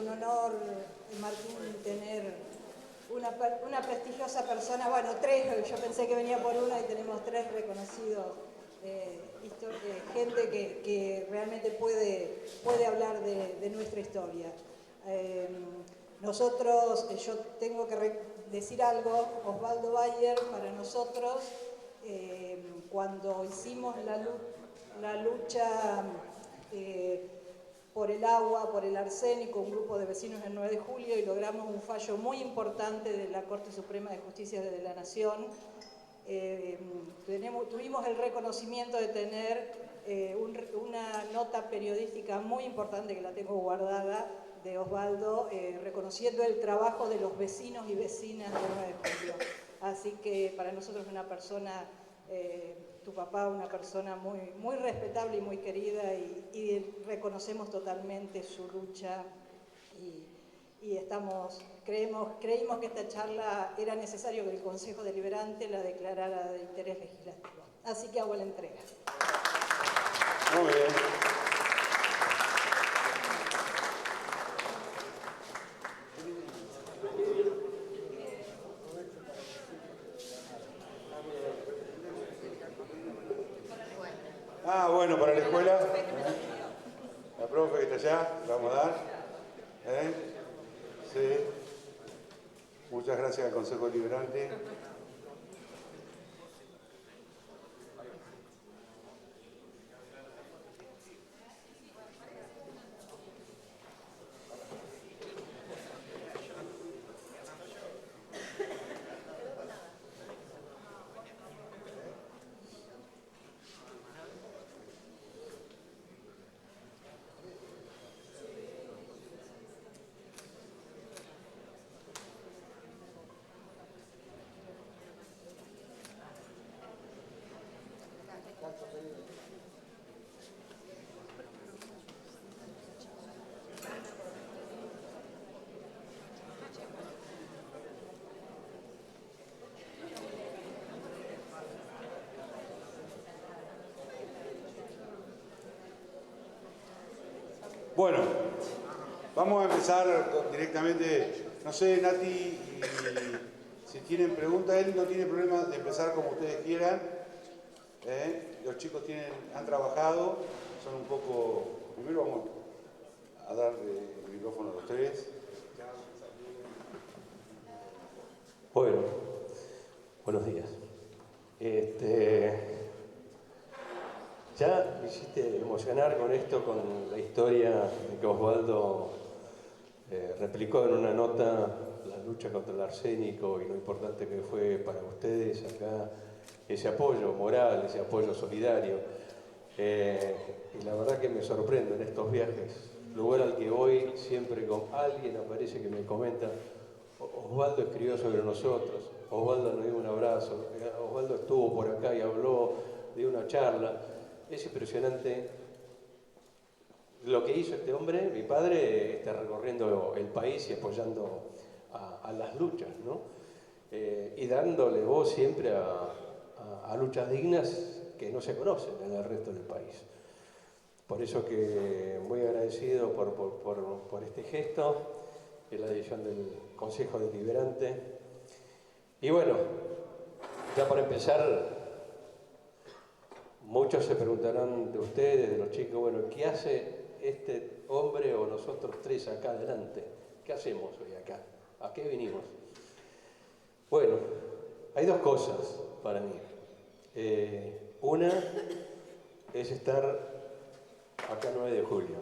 un honor, Martín, tener una prestigiosa persona, bueno, tres, yo pensé que venía por una y tenemos tres reconocidos, gente que realmente puede hablar de nuestra historia. Nosotros, yo tengo que decir algo, Osvaldo Bayer, para nosotros, cuando hicimos la lucha por el agua, por el arsénico, un grupo de vecinos el 9 de julio, y logramos un fallo muy importante de la Corte Suprema de Justicia de la Nación. Tuvimos el reconocimiento de tener una nota periodística muy importante, que la tengo guardada, de Osvaldo, reconociendo el trabajo de los vecinos y vecinas del 9 de julio. Así que para nosotros es una persona, tu papá, una persona muy respetable y muy querida, y reconocemos totalmente su lucha, y creímos que esta charla era necesario que el Consejo Deliberante la declarara de interés legislativo. Así que hago la entrega. Muy bien. Ah, bueno, para la escuela. La profe que está allá, le vamos a dar. Sí. Muchas gracias al Consejo Deliberante. Bueno, vamos a empezar directamente. No sé, Nati, si tienen preguntas, él no tiene problema de empezar como ustedes quieran. Los chicos han trabajado, son un poco... Primero vamos a dar el micrófono a los tres. Bueno, buenos días. Ya me hiciste emocionar con esto, con la historia que Osvaldo replicó en una nota, la lucha contra el arsénico y lo importante que fue para ustedes acá ese apoyo moral, ese apoyo solidario. Y la verdad que me sorprendo en estos viajes, lugar al que voy, siempre con alguien aparece que me comenta: Osvaldo escribió sobre nosotros, Osvaldo nos dio un abrazo, Osvaldo estuvo por acá y habló de una charla. Es impresionante lo que hizo este hombre, mi padre, recorriendo el país y apoyando a las luchas, ¿no? Y dándole voz siempre a luchas dignas que no se conocen en el resto del país. Por eso que muy agradecido por este gesto, en la decisión del Consejo Deliberante. Y bueno, ya para empezar, muchos se preguntarán de ustedes, de los chicos, bueno, ¿qué hace este hombre o nosotros tres acá adelante? ¿Qué hacemos hoy acá? ¿A qué vinimos? Bueno, hay dos cosas para mí. Una es estar acá 9 de julio.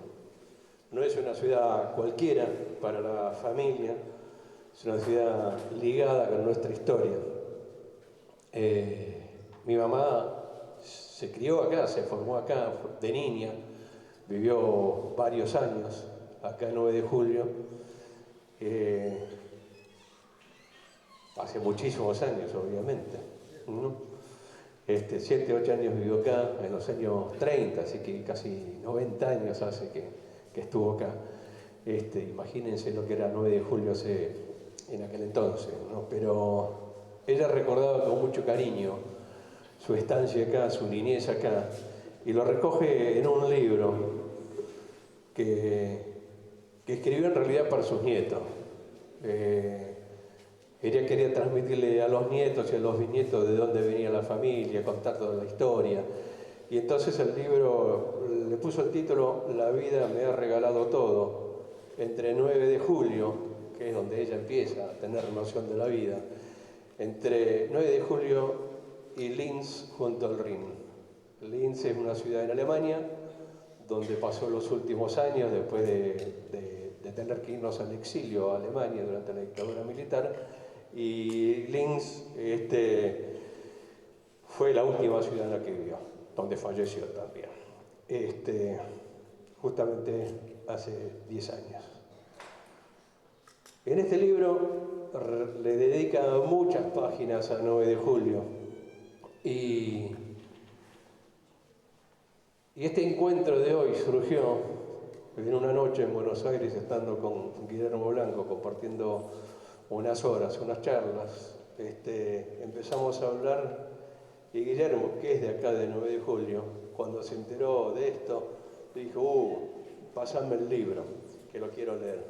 No es una ciudad cualquiera para la familia, es una ciudad ligada con nuestra historia. Mi mamá se crió acá, se formó acá de niña, vivió varios años acá en 9 de julio, hace muchísimos años obviamente, ¿no? 7, 8 años vivió acá, en los años 30, así que casi 90 años hace que estuvo acá. Imagínense lo que era 9 de julio en aquel entonces, ¿no? Pero ella recordaba con mucho cariño su estancia acá, su niñez acá, y lo recoge en un libro que que escribió en realidad para sus nietos. Ella quería transmitirle a los nietos y a los bisnietos de dónde venía la familia, contar toda la historia. Y entonces el libro le puso el título La vida me ha regalado todo, entre 9 de julio, que es donde ella empieza a tener noción de la vida, entre 9 de julio y Linz junto al Rin. Linz es una ciudad en Alemania donde pasó los últimos años después de tener que irnos al exilio a Alemania durante la dictadura militar, y Linz fue la última ciudad en la que vivió, donde falleció también, justamente hace 10 años. En este libro le dedica muchas páginas a 9 de julio y este encuentro de hoy surgió en una noche en Buenos Aires, estando con Guillermo Blanco, compartiendo unas horas, unas charlas. Empezamos a hablar y Guillermo, que es de acá de 9 de julio, cuando se enteró de esto, dijo, pasame el libro, que lo quiero leer.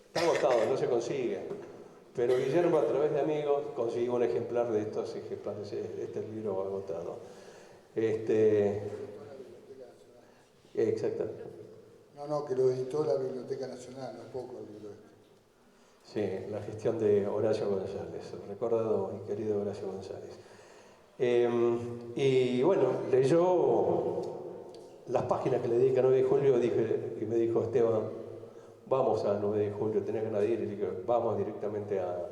Está agotado, no se consigue. Pero Guillermo, a través de amigos, consiguió un ejemplar de estos ejemplares, este libro agotado. Exactamente. No, que lo editó la Biblioteca Nacional, no es poco el libro este. Sí, la gestión de Horacio González, el recordado y querido Horacio González. Y bueno, leyó las páginas que le dedica a 9 de julio y me dijo, Esteban, vamos a 9 de julio, tenés ganas de ir, y dije, vamos directamente a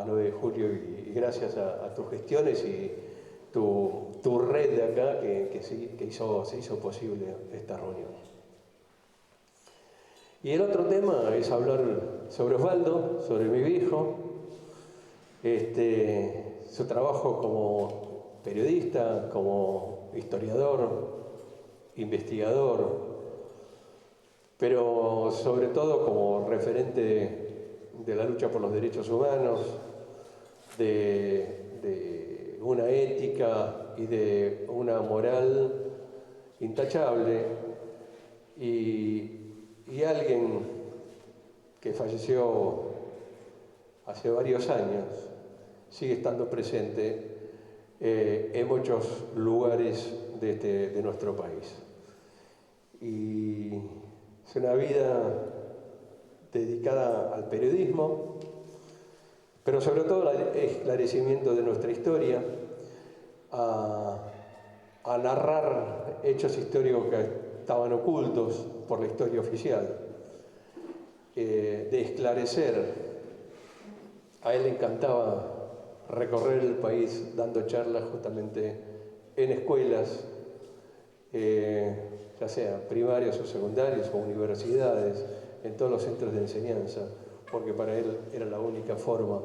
9 de julio y gracias a tus gestiones y tu red de acá que se hizo posible esta reunión. Y el otro tema es hablar sobre Osvaldo, sobre mi viejo, su trabajo como periodista, como historiador, investigador, pero sobre todo como referente de la lucha por los derechos humanos, de una ética y de una moral intachable, y alguien que falleció hace varios años sigue estando presente en muchos lugares de nuestro país. Y es una vida dedicada al periodismo, pero sobre todo al esclarecimiento de nuestra historia, a narrar hechos históricos que estaban ocultos por la historia oficial, de esclarecer. A él le encantaba recorrer el país dando charlas justamente en escuelas, ya sea primarias o secundarias o universidades, en todos los centros de enseñanza, porque para él era la única forma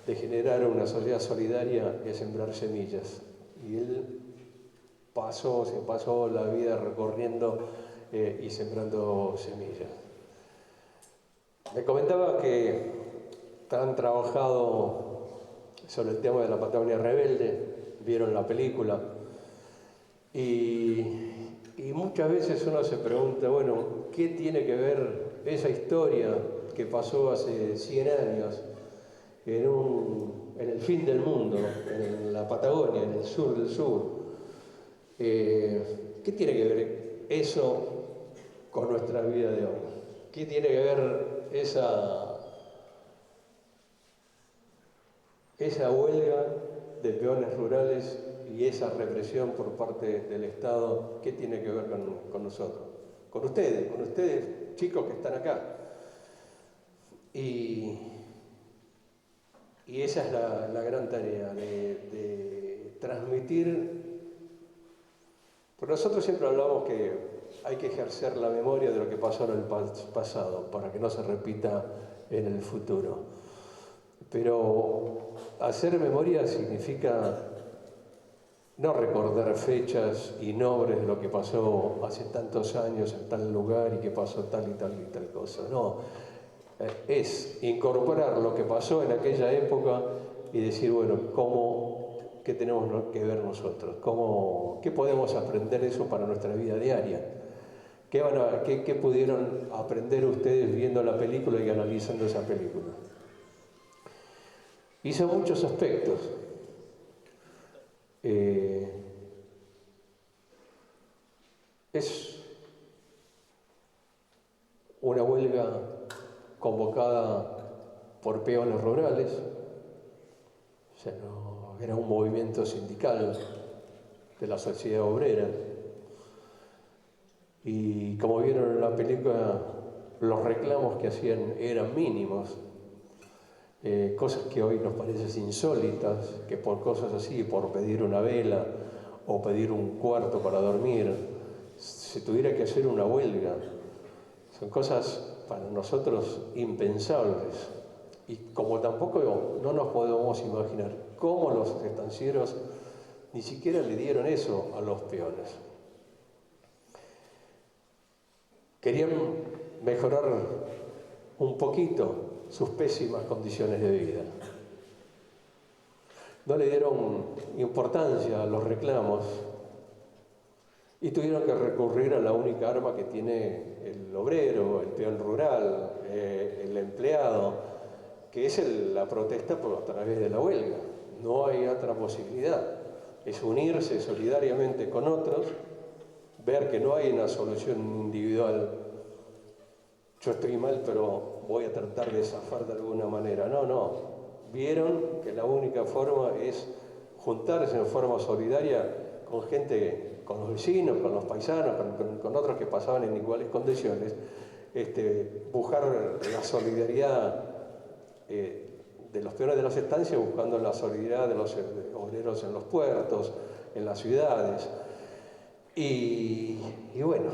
de generar una sociedad solidaria y sembrar semillas. Y él se pasó la vida recorriendo y sembrando semillas. Me comentaba que han trabajado sobre el tema de la Patagonia Rebelde, vieron la película, y muchas veces uno se pregunta, bueno, ¿qué tiene que ver esa historia que pasó hace 100 años en el fin del mundo, en la Patagonia, en el sur del sur? ¿Qué tiene que ver eso con nuestra vida de hoy? ¿Qué tiene que ver esa huelga de peones rurales y esa represión por parte del Estado? ¿Qué tiene que ver con nosotros? Con ustedes chicos que están acá. Y esa es la gran tarea de transmitir. Porque nosotros siempre hablamos que hay que ejercer la memoria de lo que pasó en el pasado para que no se repita en el futuro. Pero hacer memoria significa no recordar fechas y nombres de lo que pasó hace tantos años en tal lugar y que pasó tal y tal y tal cosa. No, es incorporar lo que pasó en aquella época y decir, bueno, ¿qué tenemos que ver nosotros? ¿Qué podemos aprender de eso para nuestra vida diaria? ¿Qué pudieron aprender ustedes viendo la película y analizando esa película? Hizo muchos aspectos. Es una huelga convocada por peones rurales, o sea, no, era un movimiento sindical de la sociedad obrera. Y como vieron en la película, los reclamos que hacían eran mínimos, cosas que hoy nos parecen insólitas, que por cosas así, por pedir una vela o pedir un cuarto para dormir, se tuviera que hacer una huelga. Son cosas para nosotros impensables. Y como tampoco no nos podemos imaginar cómo los estancieros ni siquiera le dieron eso a los peones. Querían mejorar un poquito sus pésimas condiciones de vida. No le dieron importancia a los reclamos y tuvieron que recurrir a la única arma que tiene el obrero, el peón rural, el empleado, que es la protesta a través de la huelga. No hay otra posibilidad. Es unirse solidariamente con otros, ver que no hay una solución individual. Yo estoy mal, pero voy a tratar de zafar de alguna manera. No. Vieron que la única forma es juntarse en forma solidaria con gente, con los vecinos, con los paisanos, con otros que pasaban en iguales condiciones, buscar la solidaridad de los peones de las estancias, buscando la solidaridad de los obreros en los puertos, en las ciudades. Y bueno,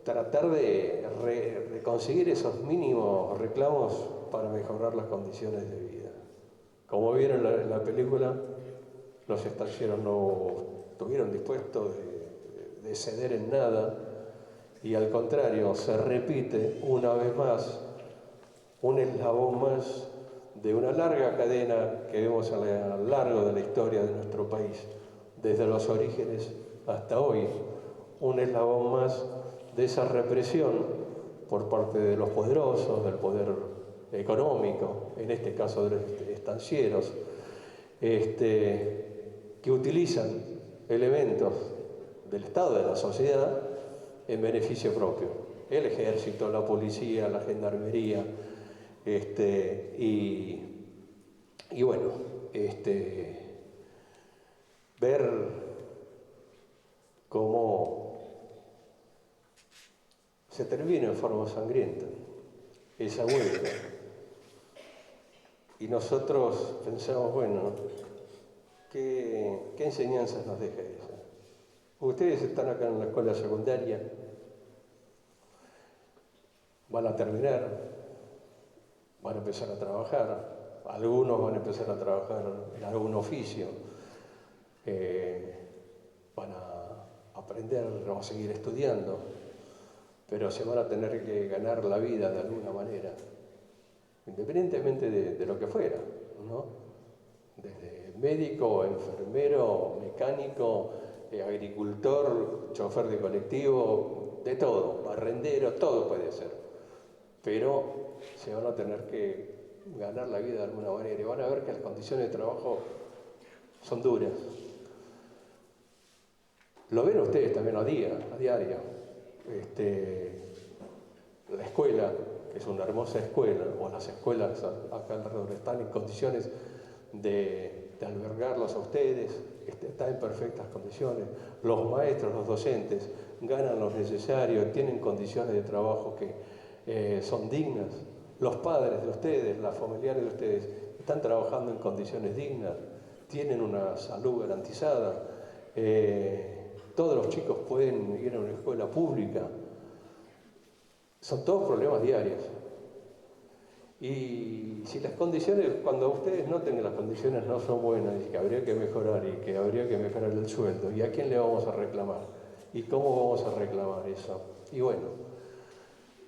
tratar de conseguir esos mínimos reclamos para mejorar las condiciones de vida. Como vieron en la película, los estancieros no estuvieron dispuestos de ceder en nada, y al contrario, se repite una vez más un eslabón más de una larga cadena que vemos a lo largo de la historia de nuestro país, desde los orígenes hasta hoy, un eslabón más de esa represión por parte de los poderosos, del poder económico, en este caso de los estancieros, que utilizan elementos del Estado, de la sociedad, en beneficio propio. El ejército, la policía, la gendarmería, y bueno, ver cómo se termina en forma sangrienta esa huelga. Y nosotros pensamos, bueno, ¿qué enseñanzas nos deja eso? Ustedes están acá en la escuela secundaria, van a terminar, van a empezar a trabajar, algunos van a empezar a trabajar en algún oficio, van a aprender o a seguir estudiando, pero se van a tener que ganar la vida de alguna manera, independientemente de lo que fuera, ¿no? Desde médico, enfermero, mecánico, agricultor, chofer de colectivo, de todo, barrendero, todo puede ser. Pero se van a tener que ganar la vida de alguna manera y van a ver que las condiciones de trabajo son duras. Lo ven ustedes también a diario. La escuela, que es una hermosa escuela, o las escuelas acá alrededor están en condiciones de albergarlos a ustedes, están en perfectas condiciones. Los maestros, los docentes ganan lo necesario, tienen condiciones de trabajo que son dignas. Los padres de ustedes, las familiares de ustedes, están trabajando en condiciones dignas, tienen una salud garantizada. Todos los chicos pueden ir a una escuela pública. Son todos problemas diarios. Y si las condiciones, cuando ustedes noten que las condiciones no son buenas y que habría que mejorar y que habría que mejorar el sueldo, ¿y a quién le vamos a reclamar? ¿Y cómo vamos a reclamar eso? Y bueno,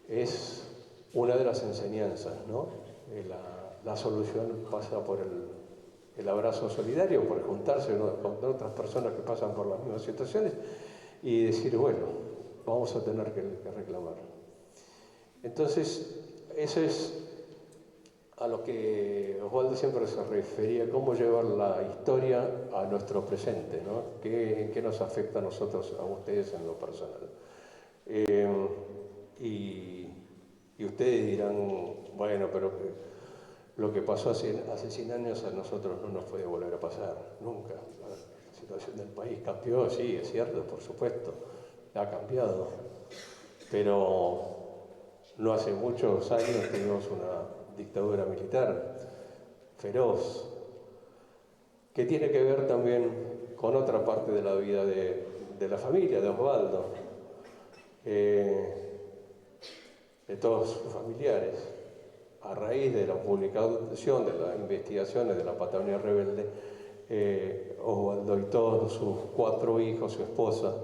es una de las enseñanzas, ¿no? La solución pasa por el abrazo solidario, por juntarse con otras personas que pasan por las mismas situaciones y decir, bueno, vamos a tener que reclamar. Entonces, eso es a lo que Osvaldo siempre se refería, cómo llevar la historia a nuestro presente, ¿no? ¿En qué nos afecta a nosotros, a ustedes en lo personal? Y ustedes dirán, bueno, pero lo que pasó hace 100 años a nosotros no nos puede volver a pasar, nunca. La situación del país cambió, sí, es cierto, por supuesto, ha cambiado, pero no hace muchos años tuvimos una dictadura militar feroz, que tiene que ver también con otra parte de la vida de la familia de Osvaldo, de todos sus familiares. A raíz de la publicación de las investigaciones de la Patagonia Rebelde, Osvaldo y todos sus 4 hijos, su esposa,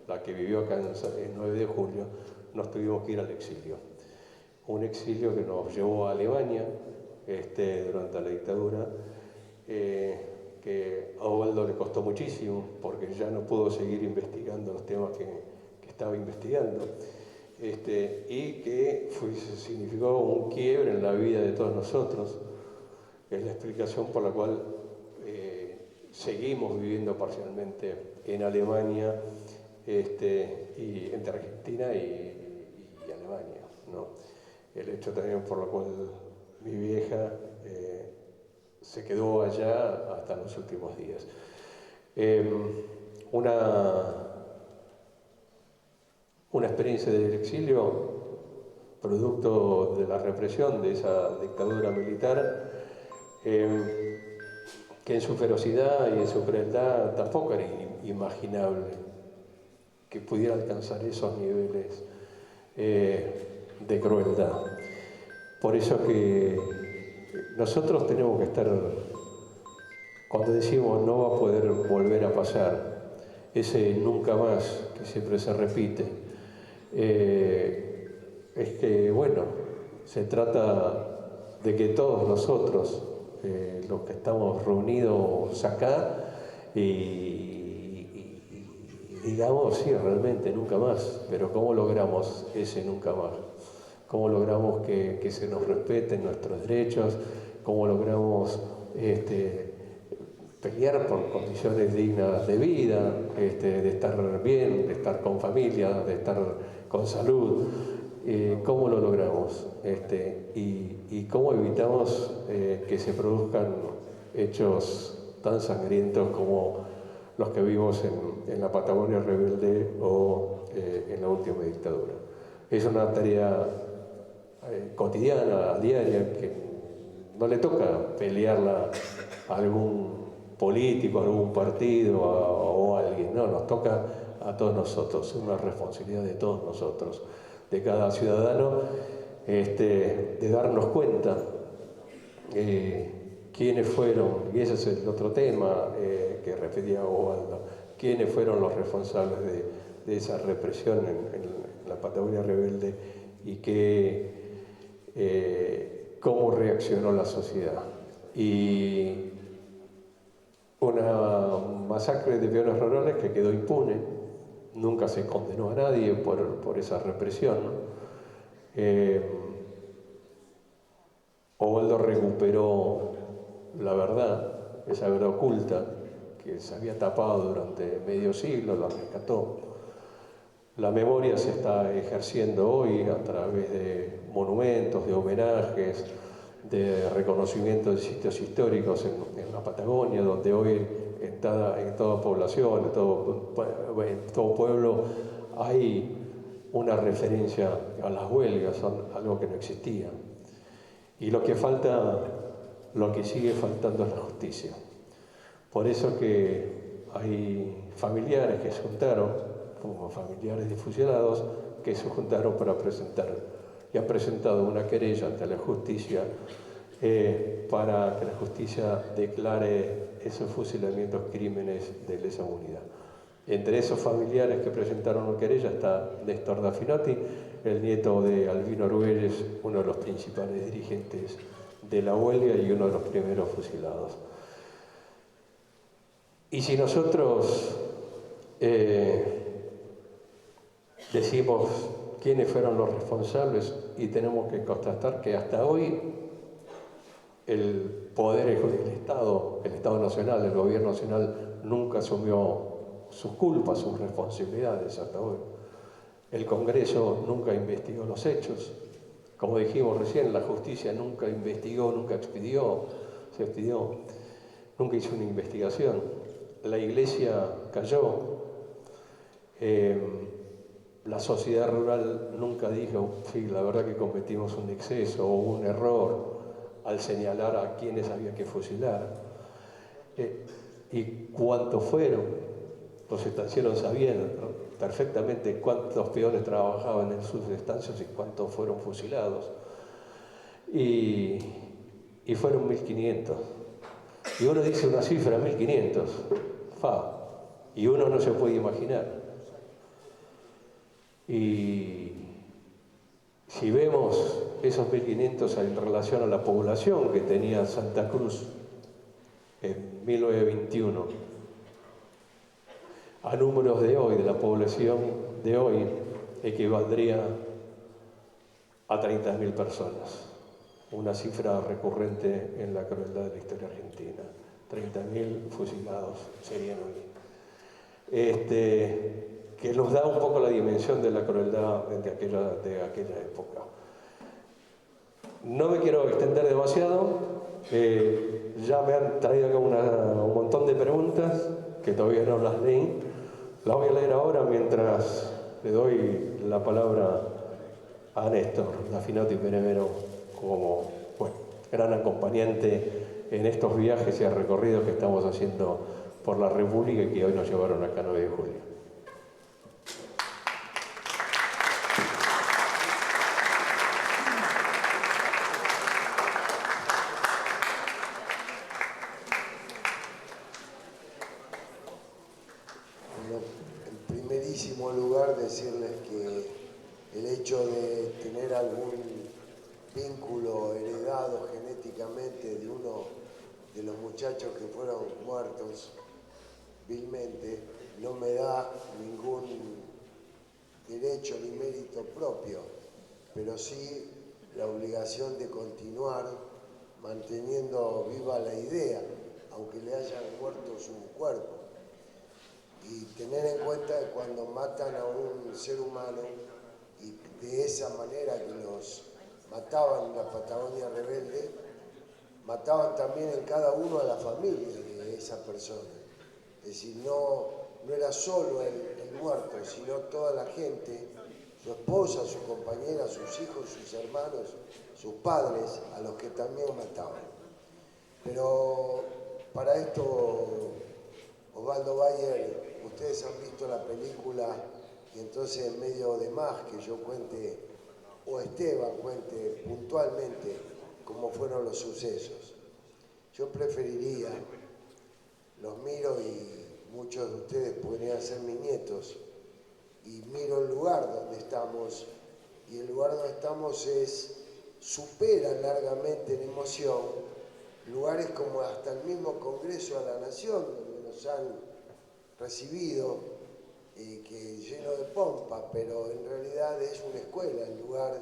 la que vivió acá en 9 de julio, nos tuvimos que ir al exilio. Un exilio que nos llevó a Alemania durante la dictadura, que a Osvaldo le costó muchísimo porque ya no pudo seguir investigando los temas que estaba investigando, y que significó un quiebre en la vida de todos nosotros. Es la explicación por la cual seguimos viviendo parcialmente en Alemania, y entre Argentina y Alemania, ¿no? El hecho también por el cual mi vieja se quedó allá hasta los últimos días. Una experiencia del exilio, producto de la represión de esa dictadura militar, que en su ferocidad y en su crueldad tampoco era inimaginable que pudiera alcanzar esos niveles de crueldad. Por eso que nosotros tenemos que estar, cuando decimos no va a poder volver a pasar, ese nunca más que siempre se repite, es que, bueno, se trata de que todos nosotros, los que estamos reunidos acá, y digamos, sí, realmente nunca más, pero ¿cómo logramos ese nunca más? ¿Cómo logramos que se nos respeten nuestros derechos? ¿Cómo logramos pelear por condiciones dignas de vida, de estar bien, de estar con familia, de estar con salud? ¿Cómo lo logramos? Y cómo evitamos que se produzcan hechos tan sangrientos como los que vimos en la Patagonia Rebelde o en la última dictadura. Es una tarea cotidiana, diaria, que no le toca pelearla a algún político, a algún partido o a alguien, no, nos toca a todos nosotros, es una responsabilidad de todos nosotros, de cada ciudadano, de darnos cuenta quiénes fueron, y ese es el otro tema que refería Osvaldo, quiénes fueron los responsables de esa represión en la Patagonia Rebelde y cómo reaccionó la sociedad. Y una masacre de peones rurales que quedó impune, nunca se condenó a nadie por esa represión. Osvaldo recuperó la verdad, esa verdad oculta que se había tapado durante medio siglo, la rescató. La memoria se está ejerciendo hoy a través de monumentos, de homenajes, de reconocimiento de sitios históricos en la Patagonia, donde hoy en toda población, en todo pueblo, hay una referencia a las huelgas, son algo que no existía. Y lo que sigue faltando es la justicia. Por eso que hay familiares que se juntaron, como familiares de fusilados, que se juntaron para presentar, y han presentado una querella ante la justicia para que la justicia declare esos fusilamientos crímenes de lesa humanidad. Entre esos familiares que presentaron la querella está Néstor Daffinotti, el nieto de Albino Argüelles, uno de los principales dirigentes de la huelga y uno de los primeros fusilados. Y si nosotros decimos quiénes fueron los responsables y tenemos que constatar que hasta hoy el poder del Estado, el Estado Nacional, el Gobierno Nacional, nunca asumió sus culpas, sus responsabilidades hasta hoy. El Congreso nunca investigó los hechos. Como dijimos recién, la justicia nunca investigó, nunca se expidió, nunca hizo una investigación. La Iglesia cayó. La sociedad rural nunca dijo, sí, la verdad que cometimos un exceso o un error al señalar a quienes había que fusilar. ¿Y cuántos fueron? Los estancieros sabían perfectamente cuántos peones trabajaban en sus estancias y cuántos fueron fusilados. Y fueron 1500. Y uno dice una cifra, 1500. Y uno no se puede imaginar. Y si vemos esos 1500 en relación a la población que tenía Santa Cruz en 1921, a números de hoy, de la población de hoy, equivaldría a 30.000 personas. Una cifra recurrente en la crueldad de la historia argentina. 30.000 fusilados serían hoy. Que nos da un poco la dimensión de la crueldad de aquella época. No me quiero extender demasiado. Ya me han traído acá un montón de preguntas que todavía no las leí. Las voy a leer ahora mientras le doy la palabra a Néstor Dafinoti Peremero como gran acompañante en estos viajes y recorridos que estamos haciendo por la República y que hoy nos llevaron acá 9 de julio. En primerísimo lugar, decirles que el hecho de tener algún vínculo heredado genéticamente de uno de los muchachos que fueron muertos vilmente no me da ningún derecho ni mérito propio, pero sí la obligación de continuar manteniendo viva la idea, aunque le hayan muerto su cuerpo. Y tener en cuenta que cuando matan a un ser humano, y de esa manera que los mataban en la Patagonia rebelde, mataban también en cada uno a la familia de esa persona. Es decir, no era solo el muerto, sino toda la gente, su esposa, su compañera, sus hijos, sus hermanos, sus padres, a los que también mataban. Pero para esto, Osvaldo Bayer, ustedes han visto la película y entonces en medio de más que yo cuente, o Esteban cuente puntualmente cómo fueron los sucesos. Yo preferiría, los miro y muchos de ustedes podrían ser mis nietos, y miro el lugar donde estamos, y el lugar donde estamos supera largamente en emoción lugares como hasta el mismo Congreso de la Nación, donde nos han recibido, que lleno de pompa, pero en realidad es una escuela, el lugar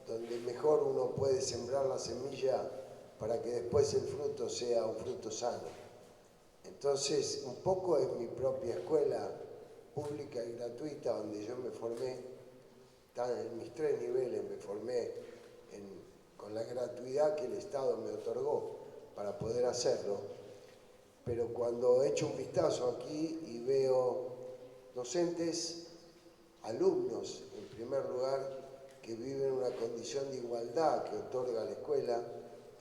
donde mejor uno puede sembrar la semilla para que después el fruto sea un fruto sano. Entonces, un poco es mi propia escuela pública y gratuita donde yo me formé, en mis 3 niveles me formé con la gratuidad que el Estado me otorgó para poder hacerlo. Pero cuando echo un vistazo aquí y veo docentes, alumnos en primer lugar, que viven una condición de igualdad que otorga la escuela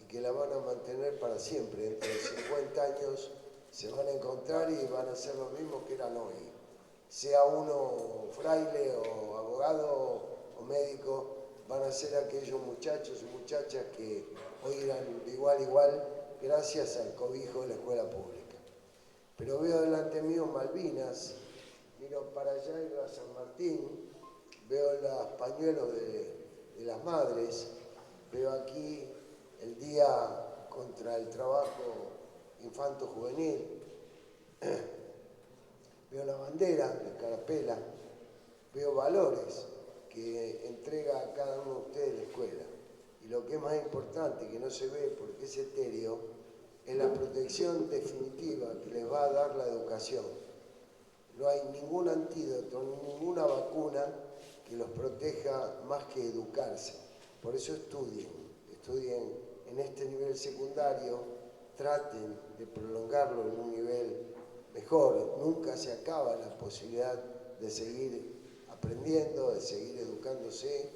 y que la van a mantener para siempre. Dentro de 50 años se van a encontrar y van a ser los mismos que eran hoy. Sea uno fraile o abogado o médico, van a ser aquellos muchachos y muchachas que hoy eran de igual a igual gracias al cobijo de la escuela pública. Pero veo delante mío Malvinas, miro para allá y veo a San Martín, veo los pañuelos de las madres, veo aquí el Día contra el Trabajo Infanto-Juvenil, veo la bandera de Carapela, veo valores que entrega a cada uno de ustedes la escuela. Y lo que es más importante, que no se ve porque es etéreo, es la protección definitiva que les va a dar la educación. No hay ningún antídoto, ninguna vacuna que los proteja más que educarse. Por eso estudien en este nivel secundario, traten de prolongarlo en un nivel mejor. Nunca se acaba la posibilidad de seguir aprendiendo, de seguir educándose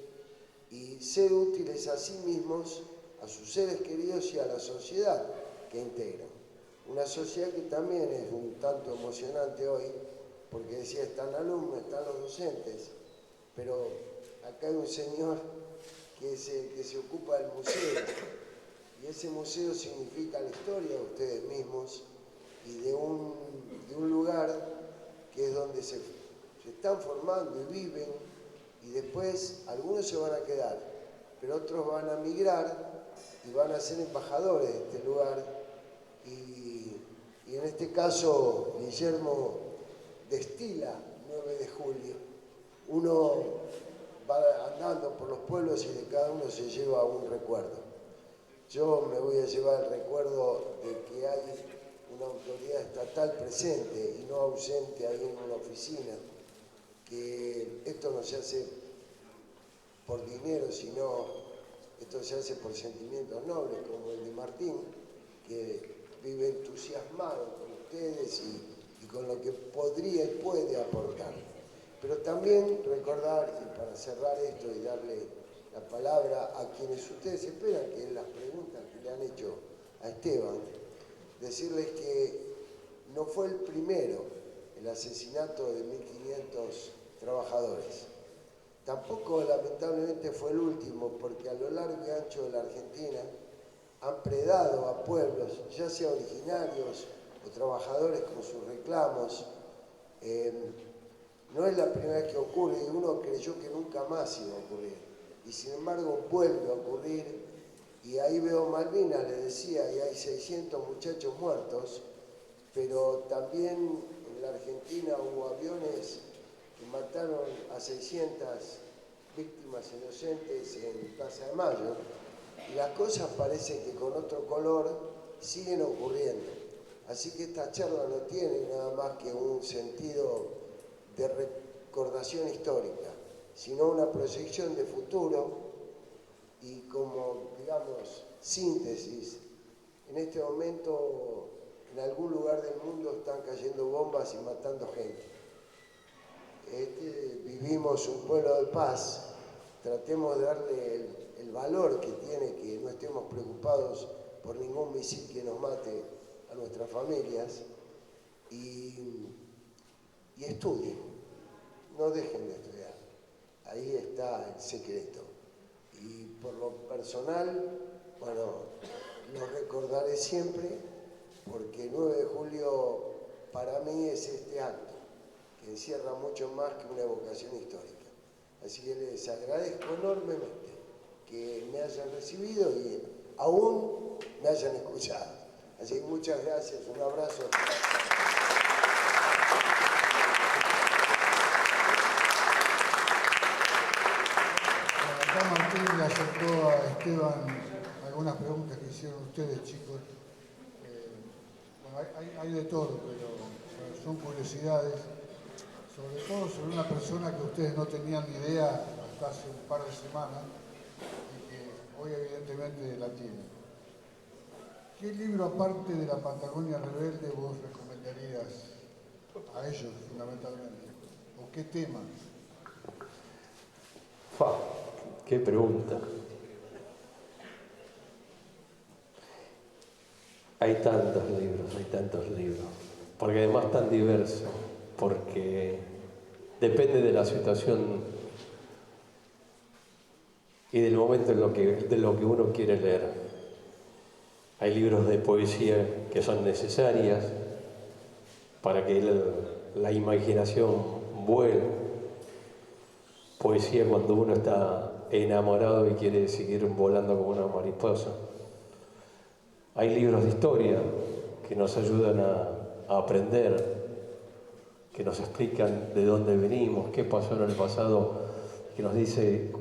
y ser útiles a sí mismos, a sus seres queridos y a la sociedad que integran. Una sociedad que también es un tanto emocionante hoy, porque decía, están alumnos, están los docentes, pero acá hay un señor que es el que se ocupa del museo, y ese museo significa la historia de ustedes mismos y de un lugar que es donde se están formando y viven, y después algunos se van a quedar, pero otros van a migrar y van a ser embajadores de este lugar, y en este caso Guillermo destila 9 de julio. Uno va andando por los pueblos y de cada uno se lleva un recuerdo. Yo me voy a llevar el recuerdo de que hay una autoridad estatal presente y no ausente ahí en una oficina, que esto no se hace por dinero, sino esto se hace por sentimientos nobles, como el de Martín, que vive entusiasmado con ustedes y con lo que podría y puede aportar. Pero también recordar, y para cerrar esto y darle la palabra a quienes ustedes esperan, que es las preguntas que le han hecho a Esteban, decirles que no fue el primero el asesinato de 1.500 trabajadores. Tampoco, lamentablemente, fue el último, porque a lo largo y ancho de la Argentina han predado a pueblos, ya sea originarios o trabajadores con sus reclamos. No es la primera vez que ocurre, y uno creyó que nunca más iba a ocurrir. Y sin embargo vuelve a ocurrir, y ahí veo Malvinas, le decía, y hay 600 muchachos muertos, pero también en la Argentina hubo aviones que mataron a 600 víctimas inocentes en Plaza de Mayo, y las cosas parecen que con otro color siguen ocurriendo. Así que esta charla no tiene nada más que un sentido de recordación histórica, sino una proyección de futuro y como, digamos, síntesis. En este momento, en algún lugar del mundo están cayendo bombas y matando gente. Vivimos un pueblo de paz, tratemos de darle el valor que tiene, que no estemos preocupados por ningún misil que nos mate a nuestras familias, y estudien, no dejen de estudiar, ahí está el secreto. Y por lo personal, bueno, lo recordaré siempre, porque el 9 de julio para mí es este acto, que encierra mucho más que una evocación histórica. Así que les agradezco enormemente que me hayan recibido y aún me hayan escuchado. Así que muchas gracias, un abrazo. Acá Martín le acercó a Esteban algunas preguntas que hicieron ustedes, chicos. Bueno, hay de todo, pero son curiosidades, sobre todo sobre una persona que ustedes no tenían ni idea hasta hace un par de semanas y que hoy evidentemente la tienen. ¿Qué libro, aparte de La Patagonia Rebelde, vos recomendarías a ellos fundamentalmente? ¿O qué tema? ¡Qué pregunta! Hay tantos libros, porque además tan diversos, porque depende de la situación y del momento de lo que uno quiere leer. Hay libros de poesía que son necesarias para que la imaginación vuele. Poesía cuando uno está enamorado y quiere seguir volando como una mariposa. Hay libros de historia que nos ayudan a aprender que nos explican de dónde venimos, qué pasó en el pasado, que nos dice,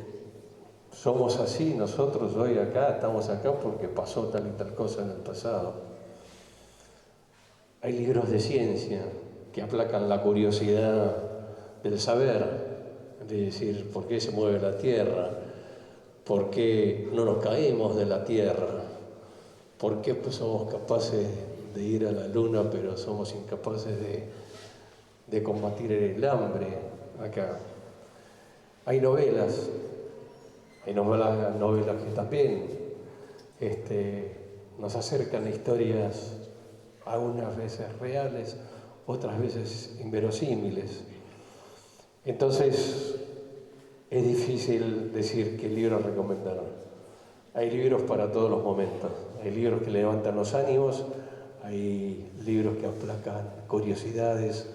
somos así, nosotros hoy acá, estamos acá porque pasó tal y tal cosa en el pasado. Hay libros de ciencia que aplacan la curiosidad del saber, de decir por qué se mueve la Tierra, por qué no nos caemos de la Tierra, por qué pues somos capaces de ir a la Luna pero somos incapaces de combatir el hambre acá. Hay novelas que también nos acercan a historias algunas veces reales, otras veces inverosímiles. Entonces, es difícil decir qué libro recomendar. Hay libros para todos los momentos. Hay libros que levantan los ánimos, hay libros que aplacan curiosidades.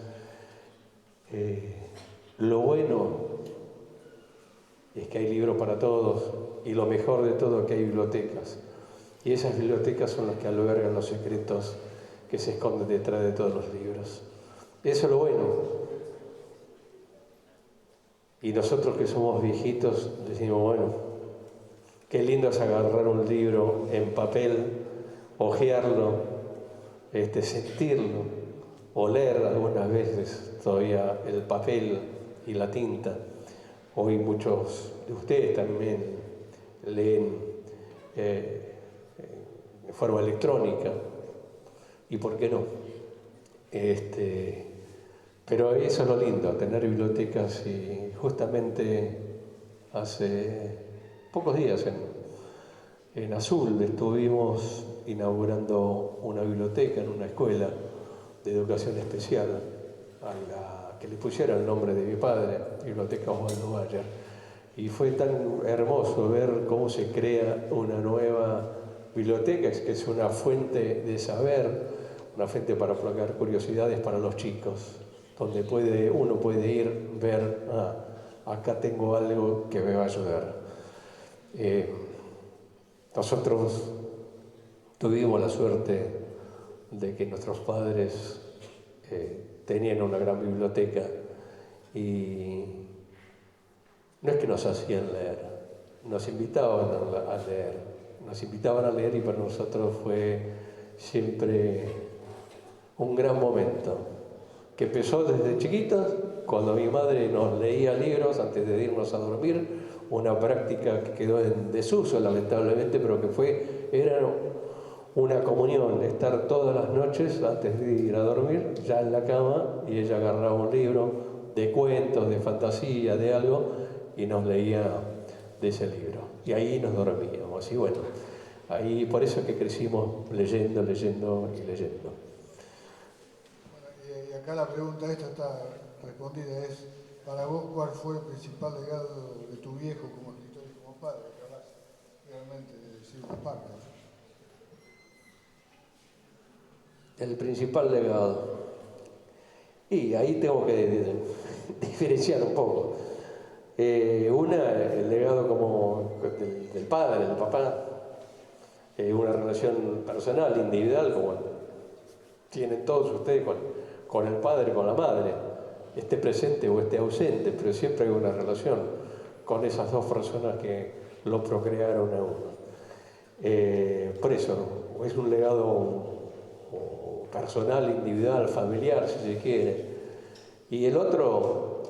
Lo bueno es que hay libros para todos y lo mejor de todo es que hay bibliotecas. Y esas bibliotecas son las que albergan los secretos que se esconden detrás de todos los libros. Eso es lo bueno. Y nosotros que somos viejitos decimos, bueno, qué lindo es agarrar un libro en papel, hojearlo, sentirlo, oler algunas veces todavía el papel y la tinta. Hoy muchos de ustedes también leen de forma electrónica, y por qué no. Pero eso es lo lindo, tener bibliotecas, y justamente hace pocos días en Azul estuvimos inaugurando una biblioteca en una escuela de educación especial a la que le pusiera el nombre de mi padre, Biblioteca Osvaldo Bayer. Y fue tan hermoso ver cómo se crea una nueva biblioteca, que es una fuente de saber, una fuente para aplacar curiosidades para los chicos, donde uno puede ir, ver, acá tengo algo que me va a ayudar. Nosotros tuvimos la suerte de que nuestros padres tenían una gran biblioteca, y no es que nos hacían leer, nos invitaban a leer, y para nosotros fue siempre un gran momento, que empezó desde chiquitos, cuando mi madre nos leía libros antes de irnos a dormir, una práctica que quedó en desuso lamentablemente, pero que era una comunión, estar todas las noches antes de ir a dormir, ya en la cama, y ella agarraba un libro de cuentos, de fantasía, de algo, y nos leía de ese libro. Y ahí nos dormíamos. Y bueno, ahí por eso es que crecimos leyendo y leyendo. Y acá la pregunta esta está respondida, es, para vos, ¿cuál fue el principal legado de tu viejo como escritor y como padre? Que hablas realmente de decir una parte. El principal legado. Y ahí tengo que diferenciar un poco. El legado como del padre, del papá, una relación personal, individual, como tienen todos ustedes con el padre, con la madre, esté presente o esté ausente, pero siempre hay una relación con esas dos personas que lo procrearon a uno. Por eso, es un legado personal, individual, familiar, si se quiere. Y el otro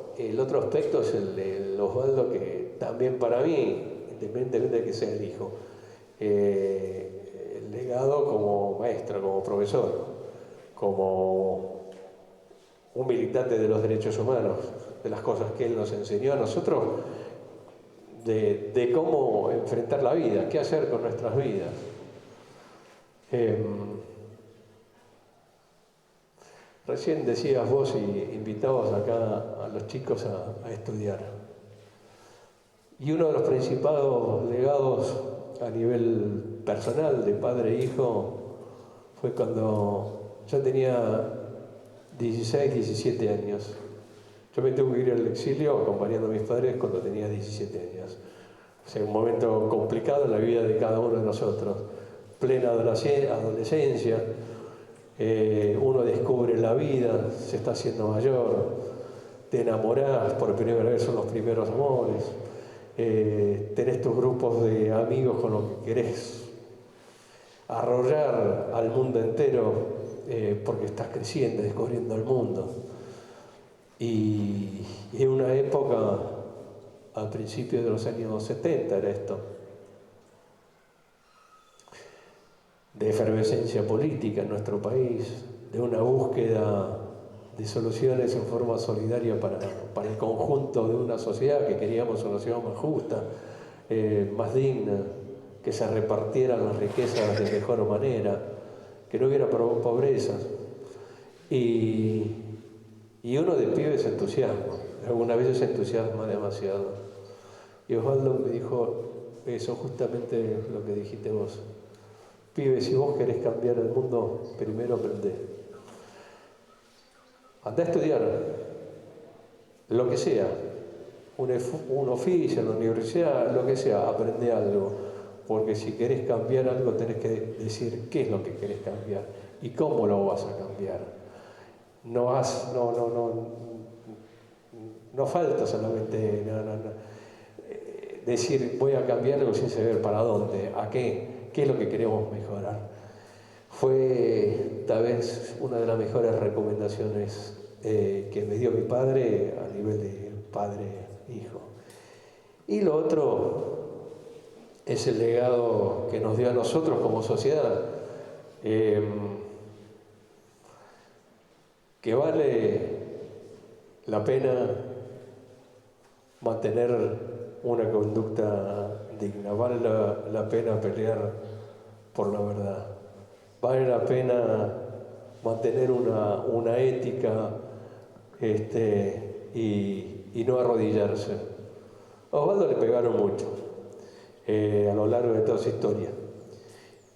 aspecto es el de Osvaldo, que también para mí, independientemente de que sea el hijo, el legado como maestro, como profesor, como un militante de los derechos humanos, de las cosas que él nos enseñó a nosotros, de cómo enfrentar la vida, qué hacer con nuestras vidas. Recién decías vos y invitabas acá a los chicos a estudiar. Y uno de los principales legados a nivel personal, de padre e hijo, fue cuando yo tenía 16, 17 años. Yo me tuve que ir al exilio acompañando a mis padres cuando tenía 17 años. O sea, un momento complicado en la vida de cada uno de nosotros. Plena adolescencia. Uno descubre la vida, se está haciendo mayor, te enamorás por primera vez, son los primeros amores, tenés tus grupos de amigos con los que querés arrollar al mundo entero, porque estás creciendo, descubriendo el mundo. Y en una época, al principio de los años 70 era esto, de efervescencia política en nuestro país, de una búsqueda de soluciones en forma solidaria para el conjunto de una sociedad que queríamos una sociedad más justa, más digna, que se repartieran las riquezas de mejor manera, que no hubiera pobreza. Y uno de pibe se entusiasma, algunas veces se entusiasma demasiado. Y Osvaldo me dijo eso, justamente lo que dijiste vos. Pibe, si vos querés cambiar el mundo, primero aprendé. Andá a estudiar, lo que sea, un oficio en la universidad, lo que sea, aprende algo. Porque si querés cambiar algo, tenés que decir qué es lo que querés cambiar y cómo lo vas a cambiar. No falta solamente decir voy a cambiar algo sin saber para dónde, a qué es lo que queremos mejorar. Fue tal vez una de las mejores recomendaciones que me dio mi padre a nivel de padre-hijo. Y lo otro es el legado que nos dio a nosotros como sociedad, que vale la pena mantener una conducta digna, vale la pena pelear por la verdad, vale la pena mantener una ética y no arrodillarse. A Osvaldo le pegaron mucho a lo largo de toda su historia,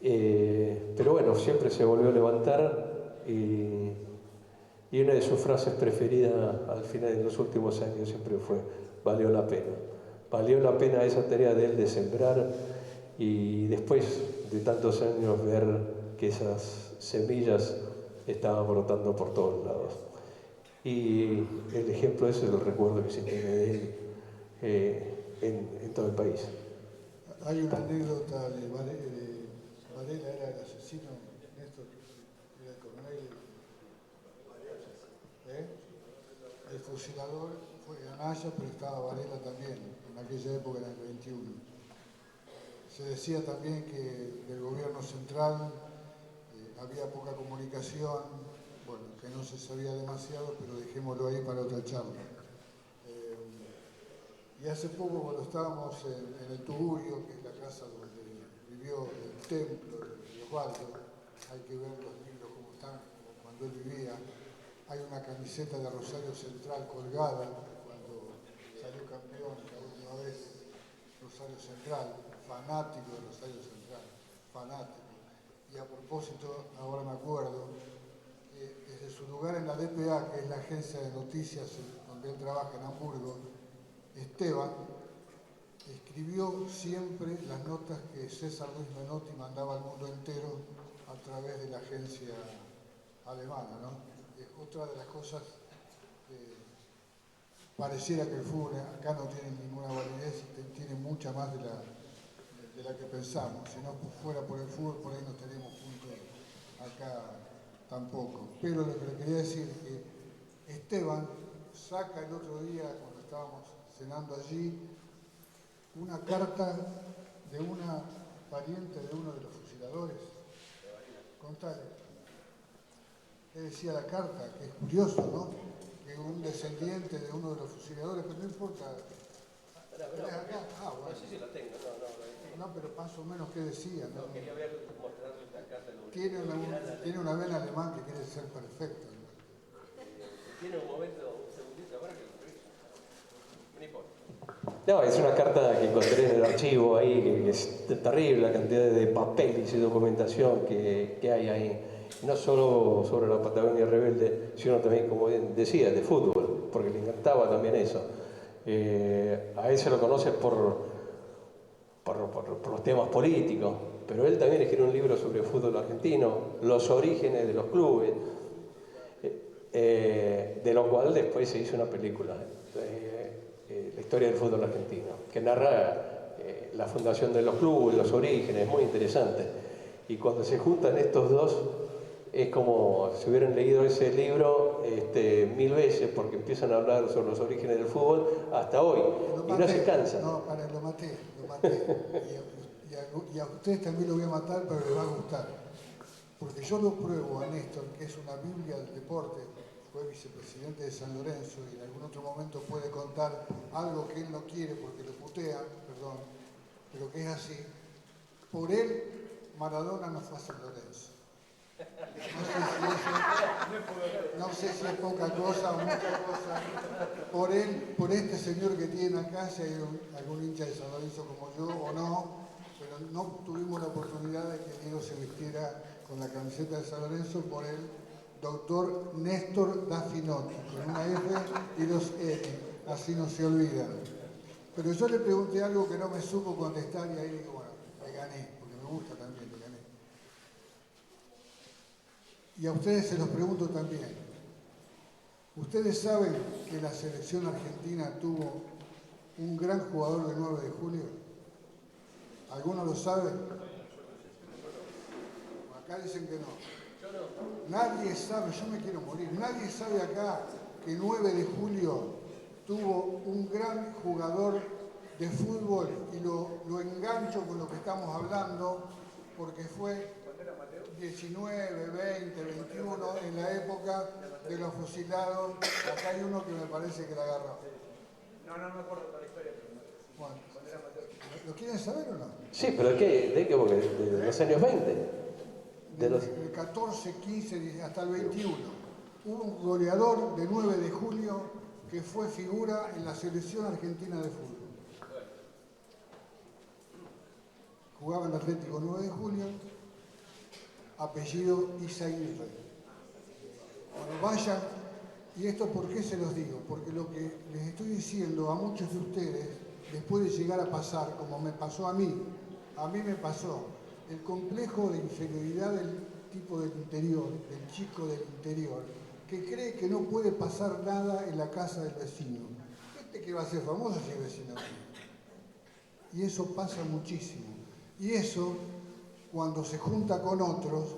pero bueno, siempre se volvió a levantar y una de sus frases preferidas al final de los últimos años siempre fue: valió la pena. Valió la pena esa tarea de él de sembrar y después de tantos años ver que esas semillas estaban brotando por todos lados. Y el ejemplo ese es el recuerdo que se tiene de él en todo el país. Hay una anécdota de Varela, era el asesino, Néstor, era el coronel, el fusilador fue Anaya, pero estaba Varela también, en aquella época, en el 21. Se decía también que del gobierno central había poca comunicación, bueno, que no se sabía demasiado, pero dejémoslo ahí para otra charla. Y hace poco, cuando estábamos en el Tugurio, que es la casa donde vivió el templo de Osvaldo, hay que ver los libros como están, como cuando él vivía. Hay una camiseta de Rosario Central colgada, cuando salió campeón la última vez, Rosario Central, fanático de Rosario Central, fanático. Y a propósito, ahora me acuerdo, desde su lugar en la DPA, que es la agencia de noticias donde él trabaja en Hamburgo, Esteban escribió siempre las notas que César Luis Menotti mandaba al mundo entero a través de la agencia alemana, ¿no? Es otra de las cosas que pareciera que el fútbol acá no tiene ninguna validez y tiene mucha más de la que pensamos. Si no fuera por el fútbol, por ahí no estaríamos juntos acá tampoco. Pero lo que le quería decir es que Esteban saca el otro día, cuando estábamos cenando allí, una carta de una pariente de uno de los fusiladores. Contale. ¿Qué decía la carta? Que es curioso, ¿no? Que un descendiente de uno de los fusiladores, pero no importa. ¿Tenés acá? Ah, bueno. No sé si la tengo, no, pero más o menos qué decía, ¿no? No, quería ver, mostrarle esta carta. Tiene una vena alemán que quiere ser perfecta, ¿no? Tiene un momento, un segundito, ahora que lo reviso. No importa. No, es una carta que encontré en el archivo ahí, que es terrible la cantidad de papeles y documentación que hay ahí. No solo sobre la Patagonia rebelde, sino también, como decía, de fútbol, porque le encantaba también eso. A él se lo conoce por los temas políticos, pero él también escribió un libro sobre el fútbol argentino, los orígenes de los clubes, de lo cual después se hizo una película, la historia del fútbol argentino, que narra la fundación de los clubes, los orígenes, muy interesante. Y cuando se juntan estos dos, es como si hubieran leído ese libro 1000 veces, porque empiezan a hablar sobre los orígenes del fútbol hasta hoy, y no se cansan. No, lo maté. Y a ustedes también lo voy a matar, pero les va a gustar. Porque yo lo pruebo a Néstor, que es una Biblia del deporte, fue vicepresidente de San Lorenzo y en algún otro momento puede contar algo que él no quiere porque lo putea, perdón, pero que es así. Por él, Maradona no fue a San Lorenzo. No sé si es poca cosa o mucha cosa. Por él, por este señor que tiene acá, si hay algún hincha de San Lorenzo como yo o no, pero no tuvimos la oportunidad de que Diego se vistiera con la camiseta de San Lorenzo, por el doctor Néstor Daffinotti, con una F y dos N, así no se olvidan. Pero yo le pregunté algo que no me supo contestar y ahí digo, bueno, le gané, porque me gusta también, le gané. Y a ustedes se los pregunto también. ¿Ustedes saben que la selección argentina tuvo un gran jugador del 9 de julio? ¿Alguno lo sabe? Acá dicen que no. Nadie sabe, yo me quiero morir, nadie sabe acá que 9 de julio tuvo un gran jugador de fútbol, y lo engancho con lo que estamos hablando, porque fue 19, 20, 21, en la época de los fusilados. Acá hay uno que me parece que la agarró. No me acuerdo toda la historia, pero bueno, ¿lo quieren saber o no? Sí, pero ¿de qué? Porque de los años 20. Del 14, 15, hasta el 21. Hubo un goleador de 9 de julio que fue figura en la selección argentina de fútbol. Jugaba en Atlético 9 de julio, apellido Izaguirre. Bueno, vayan, y esto ¿por qué se los digo? Porque lo que les estoy diciendo a muchos de ustedes les puede llegar a pasar, como me pasó a mí me pasó. El complejo de inferioridad del tipo del interior, del chico del interior, que cree que no puede pasar nada en la casa del vecino. Que va a ser famoso si es vecino. Y eso pasa muchísimo. Y eso, cuando se junta con otros,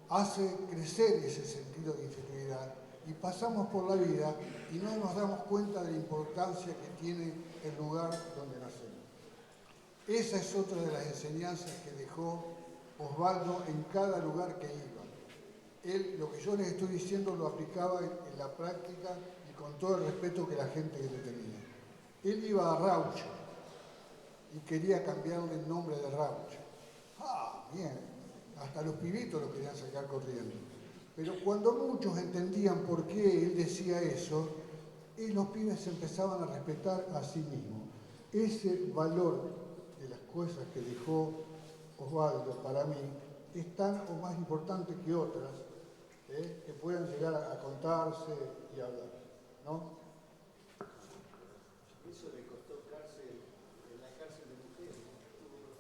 hace crecer ese sentido de inferioridad. Y pasamos por la vida y no nos damos cuenta de la importancia que tiene el lugar donde nacemos. Esa es otra de las enseñanzas que dejó Osvaldo en cada lugar que iba. Él, lo que yo les estoy diciendo, lo aplicaba en la práctica y con todo el respeto que la gente que le tenía. Él iba a Raucho y quería cambiarle el nombre de Raucho. Bien, hasta los pibitos lo querían sacar corriendo. Pero cuando muchos entendían por qué él decía eso, los pibes se empezaban a respetar a sí mismos. Ese valor de las cosas que dejó Osvaldo, para mí, es tan o más importante que otras que puedan llegar a contarse y hablar, ¿no? Eso le costó cárcel en la cárcel de mujeres.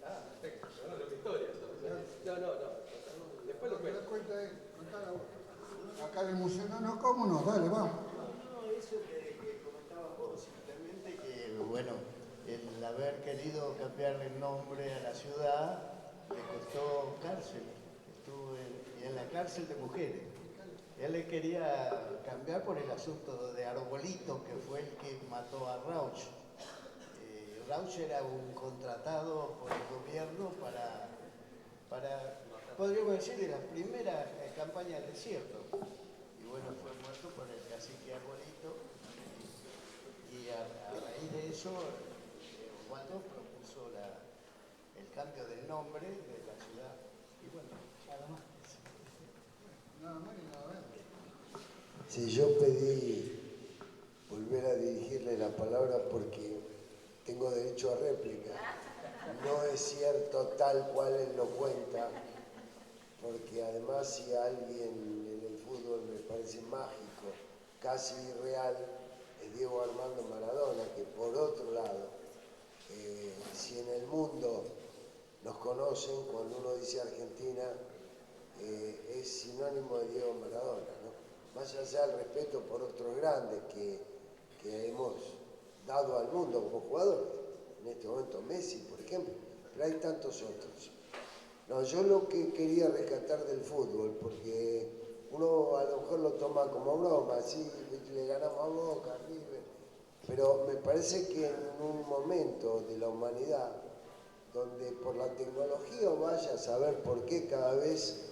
Perfecto, no es la historia. No. Después lo cuento. Cuenta él, contala vos. Acá en el museo, no, ¿cómo no? Dale, vamos. No, eso que comentabas vos, simplemente que, bueno, el haber querido cambiarle el nombre a la ciudad le costó cárcel. Estuvo en la cárcel de mujeres. Él le quería cambiar por el asunto de Arbolito, que fue el que mató a Rauch. Rauch era un contratado por el gobierno para podríamos decir, de las primeras campañas del desierto. Y bueno, fue muerto por el cacique Arbolito. Y a raíz de eso, Osvaldo propuso el cambio del nombre de la ciudad. Y bueno, nada más. Nada más y nada menos. Si yo pedí volver a dirigirle la palabra porque tengo derecho a réplica. No es cierto tal cual él lo cuenta, porque además si alguien en el fútbol me parece mágico, casi irreal, es Diego Armando Maradona, que por otro lado, si en el mundo nos conocen, cuando uno dice Argentina, es sinónimo de Diego Maradona, ¿no? Más allá del respeto por otros grandes que hemos dado al mundo como jugadores, en este momento Messi, por ejemplo, pero hay tantos otros. No, yo lo que quería rescatar del fútbol, porque uno a lo mejor lo toma como broma, así le ganamos a Boca, a River, pero me parece que en un momento de la humanidad, donde por la tecnología vaya a saber por qué cada vez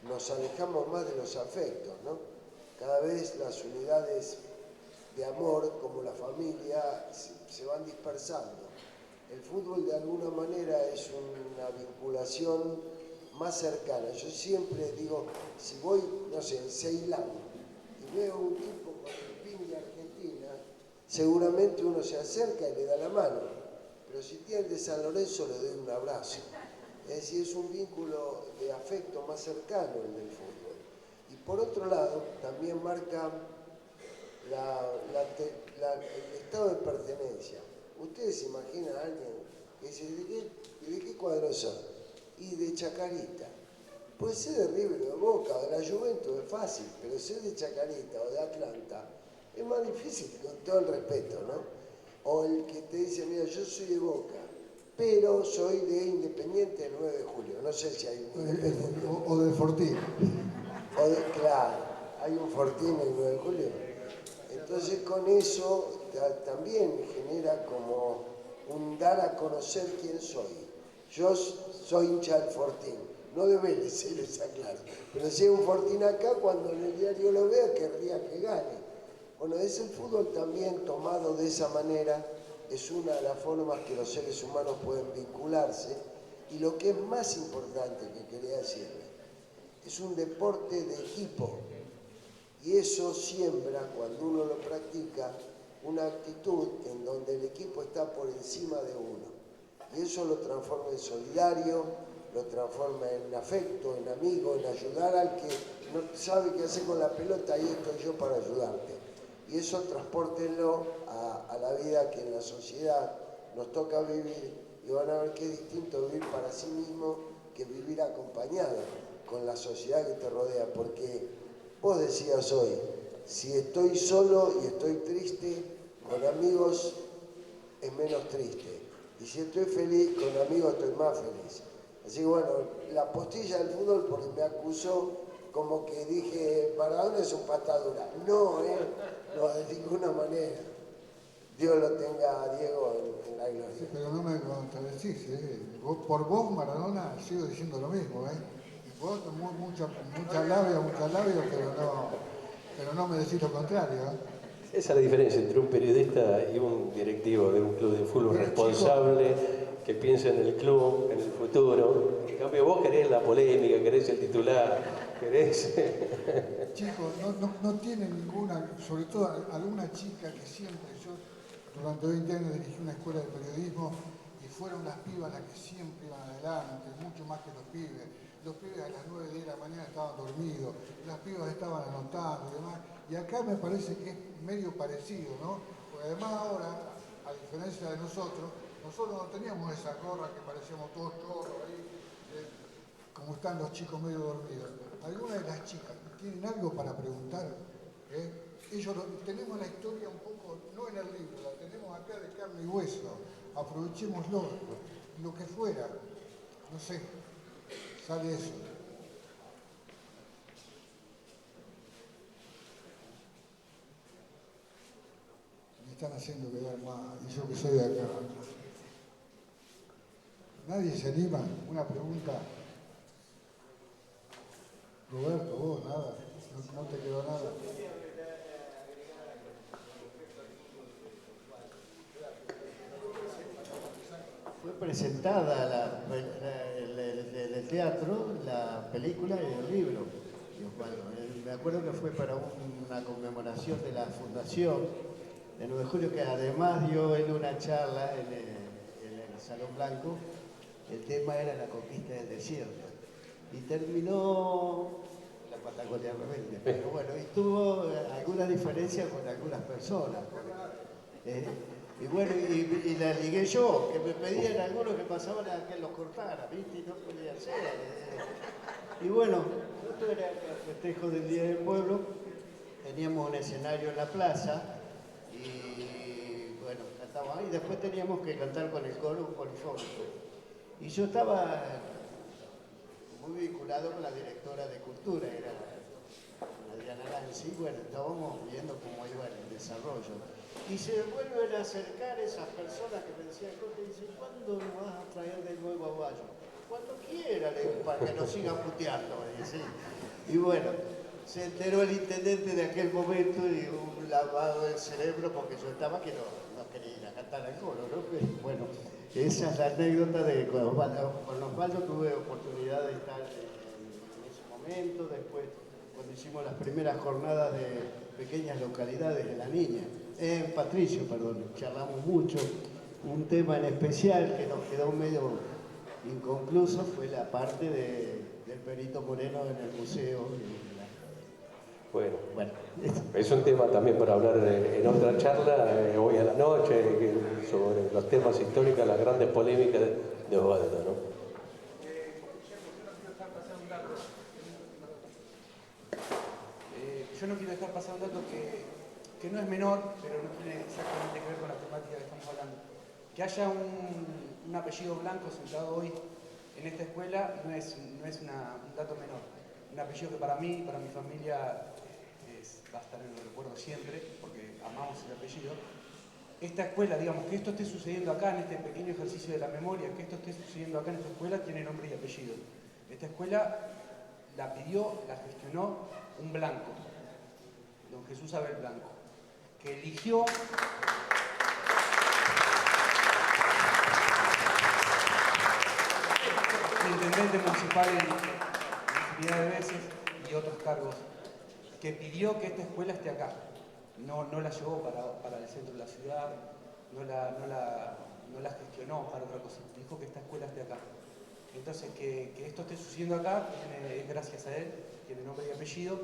nos alejamos más de los afectos, ¿no? Cada vez las unidades de amor, como la familia, se van dispersando. El fútbol de alguna manera es una vinculación más cercana. Yo siempre digo, si voy, no sé, en Ceilán y veo un tipo con el pin de Argentina, seguramente uno se acerca y le da la mano. Pero si tiene el de San Lorenzo, le doy un abrazo. Es decir, es un vínculo de afecto más cercano el del fútbol. Y por otro lado, también marca el estado de pertenencia. Ustedes se imaginan a alguien que dice, ¿de qué cuadro son? Y de Chacarita. Puede ser de River o de Boca o de la Juventus, es fácil, pero ser de Chacarita o de Atlanta es más difícil, con todo el respeto, ¿no? O el que te dice, mira, yo soy de Boca, pero soy de Independiente el 9 de julio. No sé si hay un Independiente. O de Fortín. Claro, hay un Fortín el 9 de julio. Entonces con eso también genera como un dar a conocer quién soy. Yo soy hincha del Fortín, no de Vélez, se les aclara. Pero si hay un Fortín acá, cuando en el diario lo vea, querría que gane. Bueno, es el fútbol también tomado de esa manera, es una de las formas que los seres humanos pueden vincularse. Y lo que es más importante que quería decirle, es un deporte de equipo. Y eso siembra, cuando uno lo practica, una actitud en donde el equipo está por encima de uno. Y eso lo transforma en solidario, lo transforma en afecto, en amigo, en ayudar al que no sabe qué hacer con la pelota, y estoy yo para ayudarte. Y eso transpórtenlo a la vida que en la sociedad nos toca vivir, y van a ver que es distinto vivir para sí mismo que vivir acompañado con la sociedad que te rodea, porque vos decías hoy, si estoy solo y estoy triste, con amigos es menos triste. Y si estoy feliz, con amigos estoy más feliz. Así que bueno, la postilla del fútbol, porque me acusó como que dije, Maradona es un patadura. No, no, de ninguna manera. Dios lo tenga a Diego en la gloria. Sí, pero no me contradecís, por vos Maradona sigo diciendo lo mismo, Y vos mucha labia, pero no me decís lo contrario, Esa es la diferencia entre un periodista y un directivo de un club de fútbol pero responsable, que piensa en el club, en el futuro. En cambio vos querés la polémica, querés el titular, querés... Chicos, no tiene ninguna, sobre todo alguna chica que siempre, yo durante 20 años dirigí una escuela de periodismo y fueron las pibas las que siempre iban adelante, mucho más que los pibes. Los pibes a las 9 de la mañana estaban dormidos, las pibas estaban anotando y demás. Y acá me parece que es medio parecido, ¿no? Porque además ahora, a diferencia de nosotros no teníamos esa gorra que parecíamos todos chorros ahí, como están los chicos medio dormidos. Algunas de las chicas tienen algo para preguntar, Ellos tenemos la historia un poco, no en el libro, la tenemos acá de carne y hueso. Aprovechémoslo, lo que fuera, no sé, sale eso. Me están haciendo quedar mal, y yo que soy de acá. ¿Nadie se anima? Una pregunta. Roberto, vos, nada, no te quedó nada. Fue presentada en el teatro, la película y el libro. Me acuerdo que fue para una conmemoración de la fundación de 9 de julio, que además dio él una charla en el Salón Blanco. El tema era la conquista del desierto. Y terminó la Patagonia Rebelde. Pero bueno, y tuvo algunas diferencias con algunas personas. Y bueno, y la ligué yo, que me pedían algunos que pasaban a que los cortara, ¿viste? Y no podía ser. Y bueno, justo era el festejo del Día del Pueblo, teníamos un escenario en la plaza y bueno, cantábamos ahí, después teníamos que cantar con el coro un polifónico. Y yo estaba muy vinculado con la directora de Cultura, era Adriana Lanzi, bueno, estábamos viendo cómo iba el desarrollo. Y se vuelven a acercar esas personas que me decían, y dicen, ¿cuándo lo vas a traer de nuevo a Bayo? Cuando quiera, le digo, para que nos sigan puteando, me dice. Y bueno, se enteró el intendente de aquel momento y un lavado del cerebro porque yo estaba que no quería ir a cantar al coro, ¿no? Pero bueno, esa es la anécdota de con Osvaldo tuve oportunidad de estar en ese momento, después cuando hicimos las primeras jornadas de pequeñas localidades de la niña, en Patricio, perdón, charlamos mucho. Un tema en especial que nos quedó medio inconcluso fue la parte del Perito Moreno en el museo. Bueno, es un tema también para hablar en otra charla, hoy a la noche, sobre los temas históricos, las grandes polémicas de Osvaldo, ¿no? Yo no quiero dejar pasar un dato que no es menor, pero no tiene exactamente que ver con la temática que estamos hablando. Que haya un apellido blanco sentado hoy en esta escuela no es un dato menor. Un apellido que para mí, para mi familia, va a estar en el recuerdo siempre, porque amamos el apellido. Esta escuela, digamos, que esto esté sucediendo acá en este pequeño ejercicio de la memoria, que esto esté sucediendo acá en esta escuela, tiene nombre y apellido. Esta escuela la pidió, la gestionó un blanco, don Jesús Abel Blanco, que eligió intendente municipal en infinidad de veces y otros cargos, que pidió que esta escuela esté acá. No la llevó para el centro de la ciudad, no la gestionó para otra cosa, dijo que esta escuela esté acá. Entonces, que esto esté sucediendo acá es gracias a él, tiene nombre y apellido,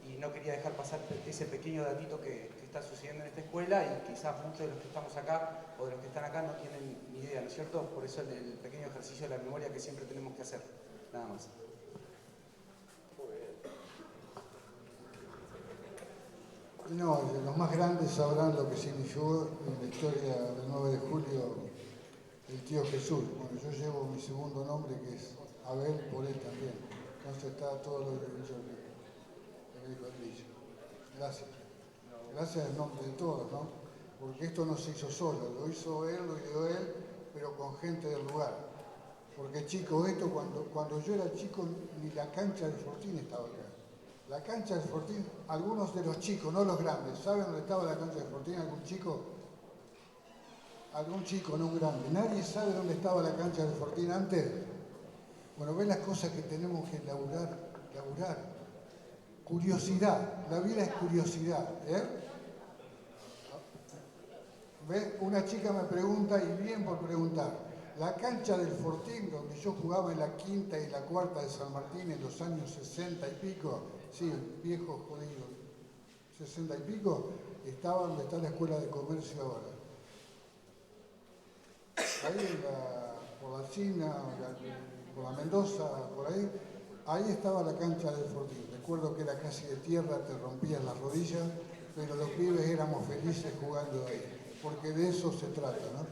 y no quería dejar pasar ese pequeño datito que está sucediendo en esta escuela, y quizás muchos de los que estamos acá o de los que están acá no tienen ni idea, ¿no es cierto? Por eso el pequeño ejercicio de la memoria que siempre tenemos que hacer, nada más. No, los más grandes sabrán lo que significó en la historia del 9 de julio el tío Jesús. Bueno, yo llevo mi segundo nombre, que es Abel, por él también. Entonces está todo lo que me dijo el Grillo. Gracias. Gracias en nombre de todos, ¿no? Porque esto no se hizo solo, lo hizo él, lo ideó él, pero con gente del lugar. Porque chicos, esto cuando yo era chico, ni la cancha del Fortín estaba acá. La cancha del Fortín, algunos de los chicos, no los grandes, ¿saben dónde estaba la cancha del Fortín? ¿Algún chico? Algún chico, no un grande. ¿Nadie sabe dónde estaba la cancha del Fortín antes? Bueno, ven las cosas que tenemos que laburar. Curiosidad, la vida es curiosidad, ¿eh? ¿Ves? Una chica me pregunta, y bien por preguntar, la cancha del Fortín, donde yo jugaba en la quinta y la cuarta de San Martín en los años 60 y pico, sí, viejo jodido, 60 y pico, estaba donde está la Escuela de Comercio ahora. Ahí por la China, por la Mendoza, por ahí estaba la cancha del Fortín. Recuerdo que era casi de tierra, te rompías las rodillas, pero los pibes éramos felices jugando ahí, porque de eso se trata, ¿no?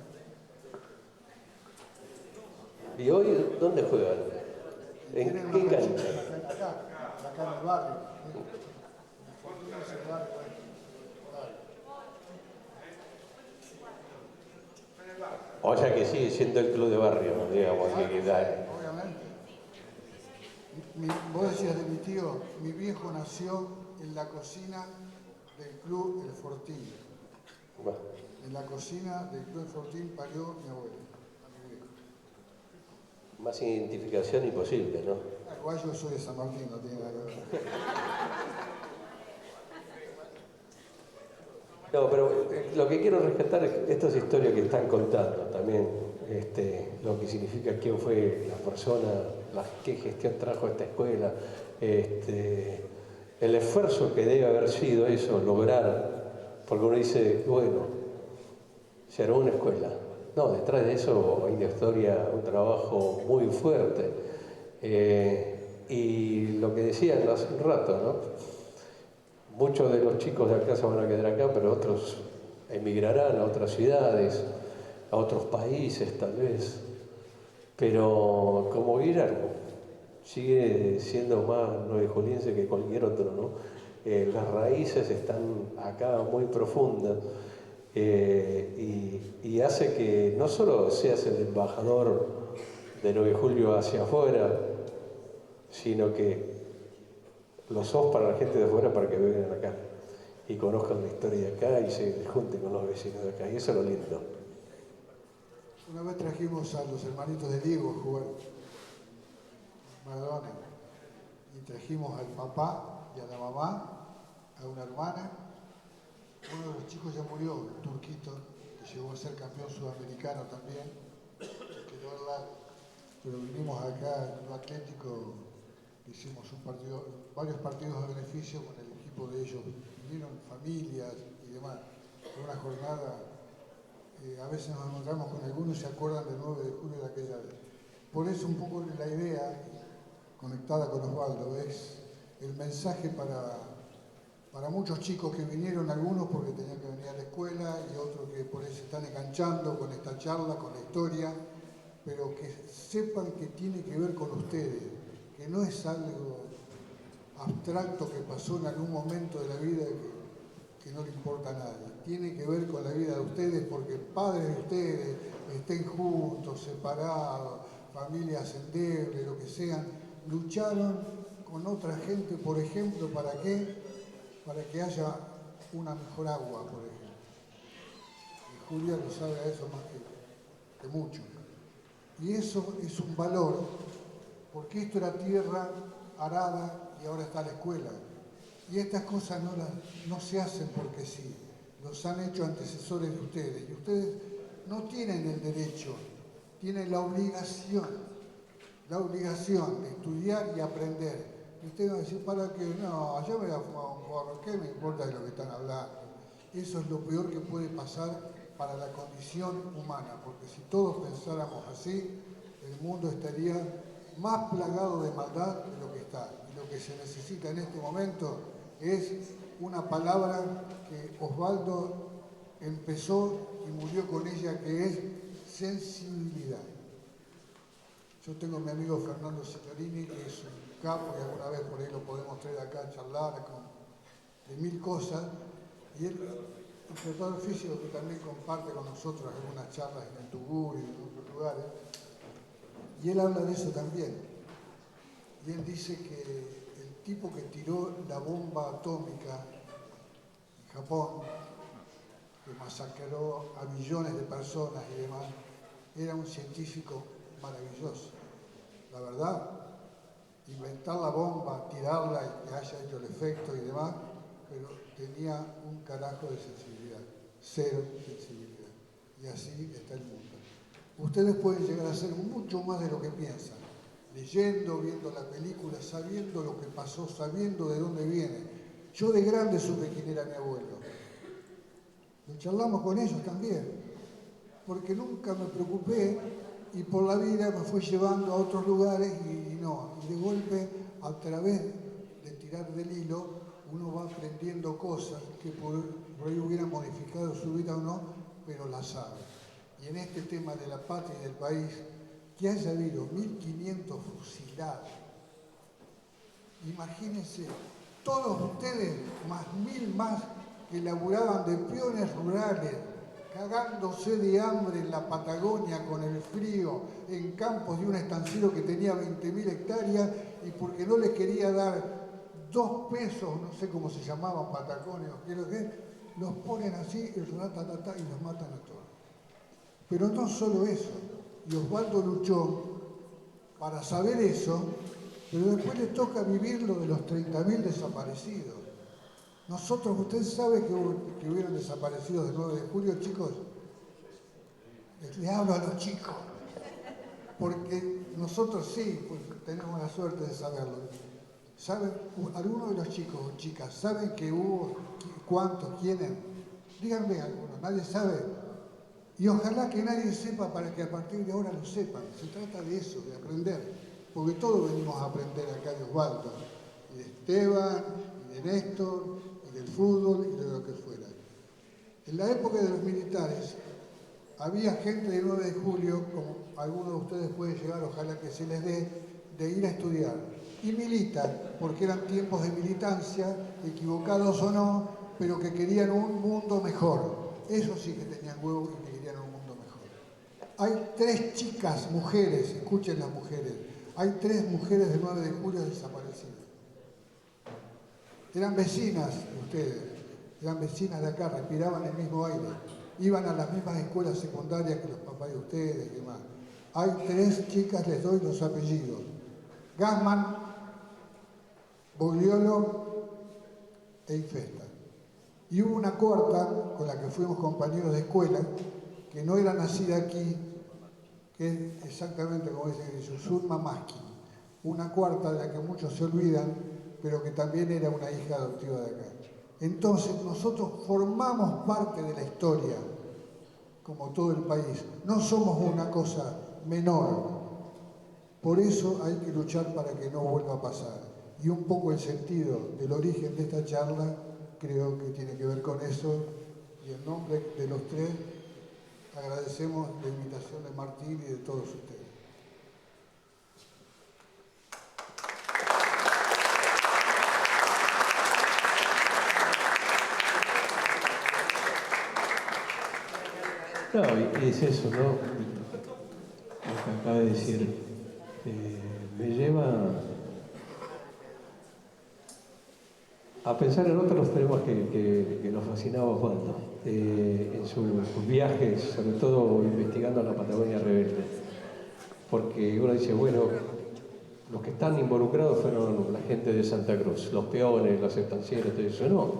¿Y hoy dónde juegan? ¿En qué cancha? Acá en el barrio. Es el barrio, O sea que sigue siendo el club de barrio, digamos. Obviamente. Vos decías de mi tío, mi viejo nació en la cocina del club El Fortín. Bueno. En la cocina del club El Fortín parió mi abuelo. Más identificación imposible, ¿no? Igual yo soy de San Martín, no tiene nada que ver. No, pero lo que quiero rescatar es estas historias que están contando también, lo que significa quién fue la persona, qué gestión trajo a esta escuela, el esfuerzo que debe haber sido eso, lograr, porque uno dice, bueno, se armó una escuela. No, detrás de eso hay una historia, un trabajo muy fuerte. Y lo que decían hace un rato, ¿no? Muchos de los chicos de acá se van a quedar acá, pero otros emigrarán a otras ciudades, a otros países tal vez. Pero como Guillermo, sigue siendo más nuevejuliense que cualquier otro, ¿no? Las raíces están acá muy profundas y hace que no solo seas el embajador de 9 de julio hacia afuera, sino que lo sos para la gente de afuera para que vengan acá y conozcan la historia de acá y se junten con los vecinos de acá, y eso es lo lindo. Una vez trajimos a los hermanitos de Diego a jugar Maradona y trajimos al papá y a la mamá, a una hermana. Uno de los chicos ya murió, el turquito, que llegó a ser campeón sudamericano también, quedó al lado. Pero vinimos acá en lo Atlético, hicimos varios partidos de beneficio con el equipo de ellos. Vinieron familias y demás. Fue una jornada, a veces nos encontramos con algunos y se acuerdan del 9 de julio de aquella vez. Por eso un poco la idea, conectada con Osvaldo, es el mensaje para muchos chicos que vinieron, algunos porque tenían que venir a la escuela y otros que por ahí se están enganchando con esta charla, con la historia, pero que sepan que tiene que ver con ustedes, que no es algo abstracto que pasó en algún momento de la vida que no le importa a nadie. Tiene que ver con la vida de ustedes porque padres de ustedes estén juntos, separados, familias endebles, lo que sean, lucharon con otra gente, por ejemplo, ¿para qué? Para que haya una mejor agua, por ejemplo. Y Julia lo sabe a eso más que mucho. Y eso es un valor, porque esto era tierra arada y ahora está la escuela. Y estas cosas no se hacen porque sí, los han hecho antecesores de ustedes. Y ustedes no tienen el derecho, tienen la obligación de estudiar y aprender. Y ustedes van a decir, ¿para qué? No, allá me voy a fumar un porro, ¿qué me importa de lo que están hablando? Eso es lo peor que puede pasar para la condición humana, porque si todos pensáramos así, el mundo estaría más plagado de maldad de lo que está. Y lo que se necesita en este momento es una palabra que Osvaldo empezó y murió con ella, que es sensibilidad. Yo tengo a mi amigo Fernando Signorini, que es un capo, y alguna vez por ahí lo podemos traer acá a charlar de mil cosas, y él, un preparador físico que también comparte con nosotros algunas charlas en el Tugur y en otros lugares, y él habla de eso también. Y él dice que el tipo que tiró la bomba atómica en Japón, que masacró a millones de personas y demás, era un científico maravilloso. La verdad, inventar la bomba, tirarla y que haya hecho el efecto y demás, pero tenía un carajo de sensibilidad, cero sensibilidad. Y así está el mundo. Ustedes pueden llegar a ser mucho más de lo que piensan, leyendo, viendo la película, sabiendo lo que pasó, sabiendo de dónde viene. Yo de grande supe quién era mi abuelo. Lo charlamos con ellos también, porque nunca me preocupé y por la vida me fue llevando a otros lugares y de golpe, a través de tirar del hilo, uno va aprendiendo cosas que por ahí hubieran modificado su vida o no, pero las sabe. Y en este tema de la patria y del país, que haya habido 1.500 fusilados, imagínense, todos ustedes, más 1.000 más, que laburaban de peones rurales, cagándose de hambre en la Patagonia con el frío, en campos de un estanciero que tenía 20.000 hectáreas, y porque no les quería dar 2 pesos, no sé cómo se llamaban patagonios, los ponen así, y los matan a todos. Pero no solo eso, y Osvaldo luchó para saber eso, pero después le toca vivir lo de los 30.000 desaparecidos. Nosotros, ustedes saben que hubieron desaparecidos del 9 de julio, chicos. Les hablo a los chicos, porque nosotros sí, pues, tenemos la suerte de saberlo. ¿Saben? Algunos de los chicos o chicas, ¿saben que hubo cuántos, quiénes? Díganme algunos, nadie sabe. Y ojalá que nadie sepa para que a partir de ahora lo sepan. Se trata de eso, de aprender. Porque todos venimos a aprender acá de Osvaldo, y de Esteban, y de Néstor, y del fútbol, y de lo que fuera. En la época de los militares, había gente de 9 de julio, como algunos de ustedes pueden llegar, ojalá que se les dé, de ir a estudiar. Y militan, porque eran tiempos de militancia, equivocados o no, pero que querían un mundo mejor. Eso sí que tenían huevos y que querían un mundo mejor. Hay 3 chicas, mujeres, escuchen las mujeres, hay 3 mujeres de 9 de julio desaparecidas. Eran vecinas de ustedes, eran vecinas de acá, respiraban el mismo aire, iban a las mismas escuelas secundarias que los papás de ustedes y demás. Hay 3 chicas, les doy los apellidos. Gassman, Bogliolo e Infesta. Y hubo una cuarta, con la que fuimos compañeros de escuela, que no era nacida aquí, que es exactamente como dice Zulma Maski. Una cuarta de la que muchos se olvidan, pero que también era una hija adoptiva de acá. Entonces nosotros formamos parte de la historia, como todo el país. No somos una cosa menor. Por eso hay que luchar para que no vuelva a pasar. Y un poco el sentido del origen de esta charla creo que tiene que ver con eso. Y en nombre de los 3 agradecemos la invitación de Martín y de todos ustedes. No, y es eso, ¿no? Lo que acaba de decir. Me lleva a pensar en otros temas que nos fascinaba Osvaldo, en sus viajes, sobre todo investigando la Patagonia rebelde. Porque uno dice, bueno, los que están involucrados fueron la gente de Santa Cruz, los peones, los estancieros, todo eso. No,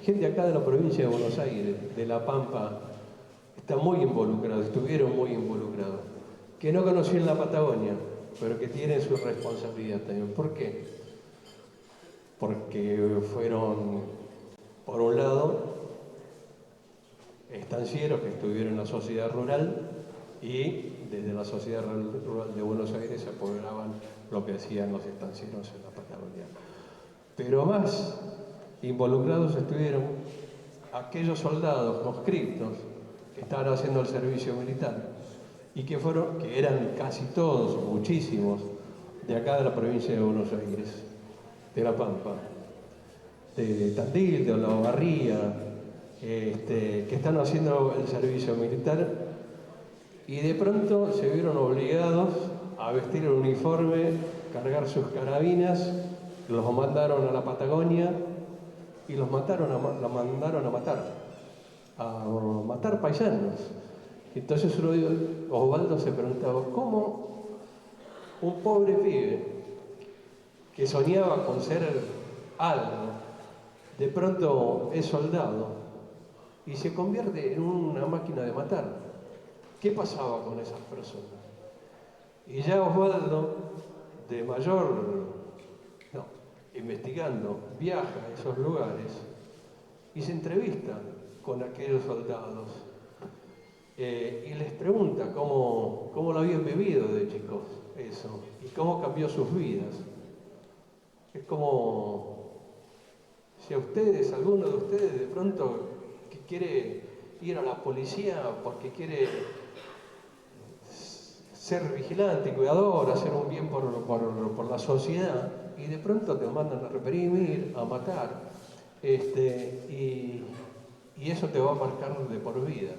gente acá de la provincia de Buenos Aires, de La Pampa, está muy involucrados, estuvieron muy involucrados, que no conocían la Patagonia, pero que tienen su responsabilidad también. ¿Por qué? Porque fueron, por un lado, estancieros que estuvieron en la sociedad rural y desde la sociedad rural de Buenos Aires se apoyaban lo que hacían los estancieros en la Patagonia. Pero más involucrados estuvieron aquellos soldados conscriptos que estaban haciendo el servicio militar y que eran casi todos, muchísimos, de acá de la provincia de Buenos Aires, de La Pampa, de Tandil, de Olavarría, que están haciendo el servicio militar y de pronto se vieron obligados a vestir el uniforme, cargar sus carabinas, los mandaron a la Patagonia y los mandaron a matar paisanos. Entonces Osvaldo se preguntaba, ¿cómo un pobre pibe que soñaba con ser algo, de pronto es soldado y se convierte en una máquina de matar? ¿Qué pasaba con esas personas? Y ya Osvaldo, de mayor, investigando, viaja a esos lugares y se entrevista con aquellos soldados y les pregunta cómo lo habían vivido de chicos eso y cómo cambió sus vidas. Es como si a ustedes, alguno de ustedes de pronto que quiere ir a la policía porque quiere ser vigilante, cuidador, hacer un bien por la sociedad y de pronto te mandan a reprimir, a matar y eso te va a marcar de por vida.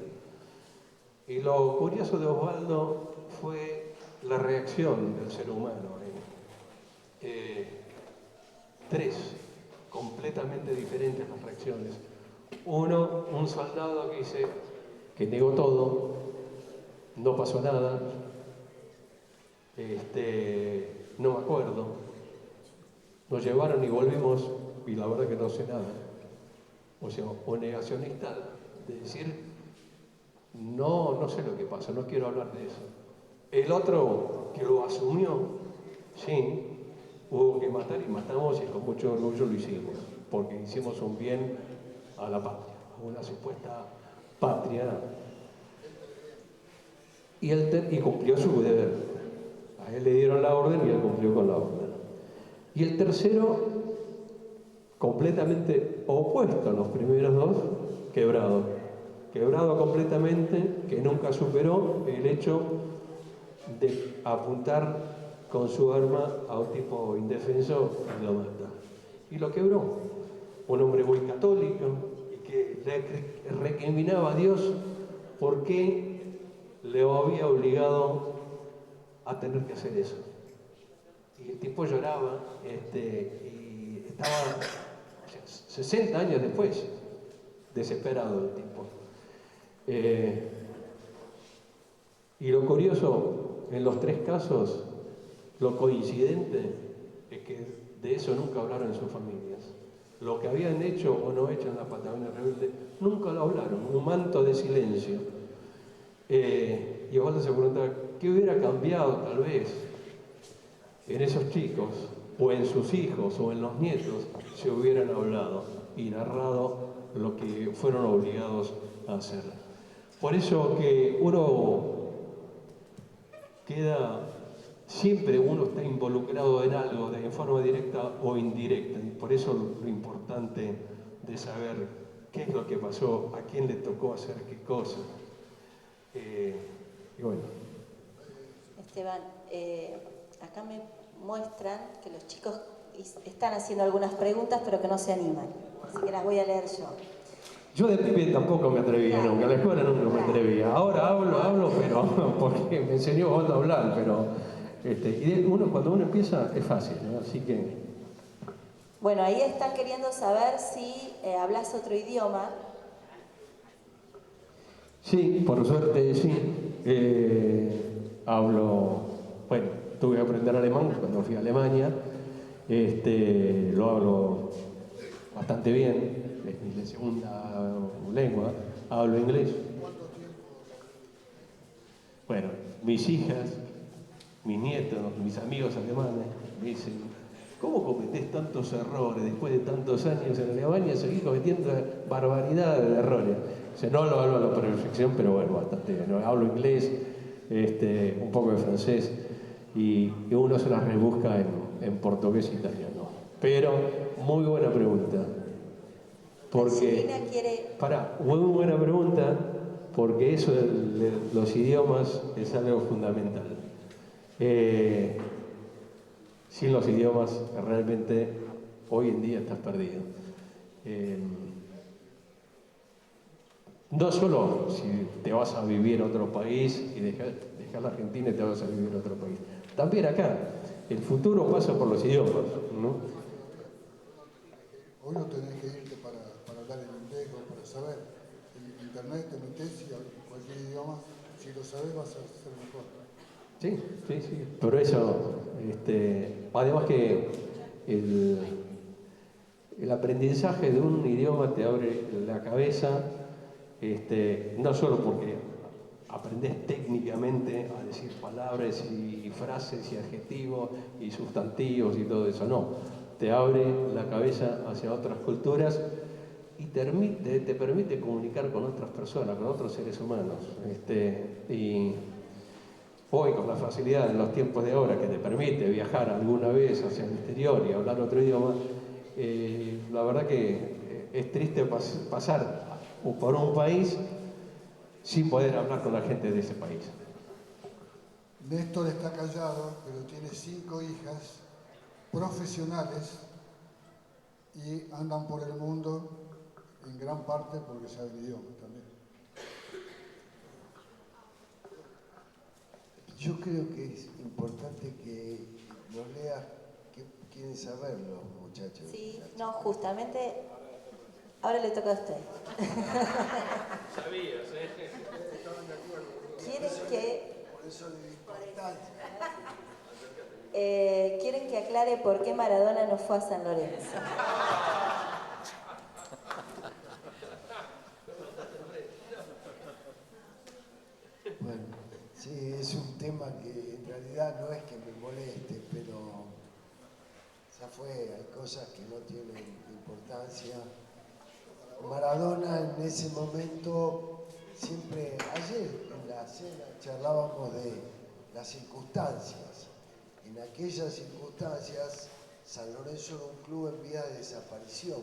Y lo curioso de Osvaldo fue la reacción del ser humano. 3 completamente diferentes las reacciones. Uno, un soldado que dice que negó todo, no pasó nada, no me acuerdo, nos llevaron y volvimos y la verdad que no sé nada. O sea, un negacionista de decir no sé lo que pasa, no quiero hablar de eso. El otro que lo asumió, sí, hubo que matar y matamos y con mucho orgullo lo hicimos, porque hicimos un bien a la patria, a una supuesta patria y cumplió su deber. A él le dieron la orden y él cumplió con la orden. Y el tercero, completamente opuesto a los primeros dos, quebrado. Quebrado completamente, que nunca superó el hecho de apuntar con su arma a un tipo indefenso y lo mata. Y lo quebró. Un hombre muy católico y que le recriminaba a Dios por qué le había obligado a tener que hacer eso. Y el tipo lloraba y estaba 60 años después, desesperado el tipo. Y lo curioso, en los tres casos, lo coincidente es que de eso nunca hablaron en sus familias. Lo que habían hecho o no hecho en la Patagonia Rebelde, nunca lo hablaron, un manto de silencio. Y Osvaldo se preguntaba, ¿qué hubiera cambiado tal vez en esos chicos, o en sus hijos, o en los nietos, si hubieran hablado y narrado lo que fueron obligados a hacer? Por eso que siempre uno está involucrado en algo, en forma directa o indirecta, y por eso lo importante de saber qué es lo que pasó, a quién le tocó hacer qué cosa. Y bueno. Esteban, acá me muestran que los chicos están haciendo algunas preguntas, pero que no se animan, así que las voy a leer yo. Yo de pibe tampoco me atrevía nunca, en la escuela nunca me atrevía. Ahora hablo, pero porque me enseñó Osvaldo a hablar, pero cuando uno empieza es fácil, ¿no? Así que... Bueno, ahí están queriendo saber si hablas otro idioma. Sí, por suerte sí. Bueno, tuve que aprender alemán cuando fui a Alemania. Lo hablo bastante bien. Es mi segunda lengua, hablo inglés. Bueno, mis hijas, mis nietos, mis amigos alemanes me dicen, ¿cómo cometés tantos errores después de tantos años en Alemania? Seguís cometiendo barbaridades de errores. O sea, no lo hablo a la perfección, pero bueno, bastante bien. Hablo inglés, un poco de francés y uno se las rebusca en portugués e italiano. Pero, muy buena pregunta. Porque, muy buena pregunta, porque eso de los idiomas es algo fundamental. Sin los idiomas realmente hoy en día estás perdido. No solo si te vas a vivir a otro país y dejar la Argentina y te vas a vivir a otro país. También acá, el futuro pasa por los idiomas, ¿no? Hoy no tenés que irte para hablar en inglés o para saber. En internet te metés y cualquier idioma, si lo sabes vas a ser mejor. Sí. Pero eso, además que el aprendizaje de un idioma te abre la cabeza, no solo porque aprendes técnicamente a decir palabras y frases y adjetivos y sustantivos y todo eso, no. Te abre la cabeza hacia otras culturas y te permite comunicar con otras personas, con otros seres humanos. Y hoy, con la facilidad en los tiempos de ahora que te permite viajar alguna vez hacia el exterior y hablar otro idioma, la verdad que es triste pasar por un país sin poder hablar con la gente de ese país. Néstor está callado, pero tiene 5 hijas profesionales y andan por el mundo en gran parte porque saben idiomas también. Yo creo que es importante que nos leas qué quieren saber los muchachos. Sí, no, justamente ahora le toca a usted. Sabías, Por eso le di importancia. Quieren que aclare por qué Maradona no fue a San Lorenzo. Bueno, sí, es un tema que en realidad no es que me moleste, pero ya fue, hay cosas que no tienen importancia. Maradona en ese momento siempre, ayer en la cena charlábamos de las circunstancias. En aquellas circunstancias, San Lorenzo era un club en vía de desaparición,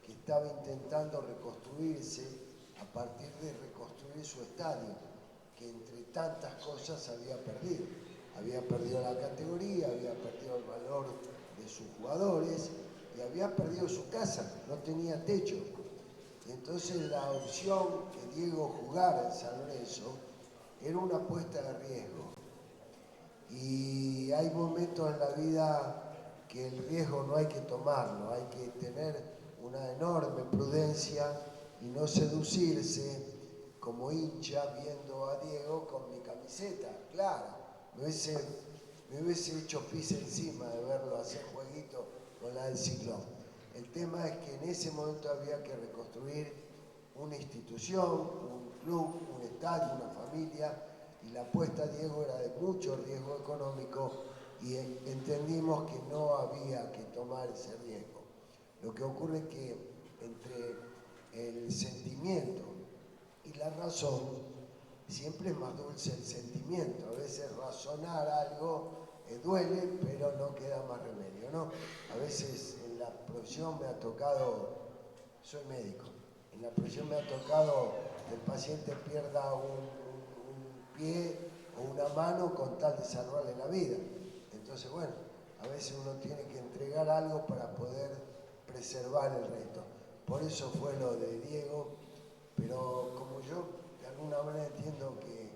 que estaba intentando reconstruirse a partir de reconstruir su estadio, que entre tantas cosas había perdido. Había perdido la categoría, había perdido el valor de sus jugadores y había perdido su casa, no tenía techo. Y entonces la opción que Diego jugara en San Lorenzo era una apuesta de riesgo. Y hay momentos en la vida que el riesgo no hay que tomarlo, hay que tener una enorme prudencia y no seducirse como hincha viendo a Diego con mi camiseta, claro. Me hubiese hecho pis encima de verlo hacer jueguito con la del Ciclón. El tema es que en ese momento había que reconstruir una institución, un club, un estadio, una familia, y la apuesta, Diego, era de mucho riesgo económico y entendimos que no había que tomar ese riesgo. Lo que ocurre es que entre el sentimiento y la razón, siempre es más dulce el sentimiento. A veces razonar algo duele, pero no queda más remedio, ¿no? A veces en la profesión me ha tocado, soy médico, en la profesión me ha tocado que el paciente pierda un pie o una mano con tal de salvarle la vida. Entonces, bueno, a veces uno tiene que entregar algo para poder preservar el resto. Por eso fue lo de Diego, pero como yo de alguna manera entiendo que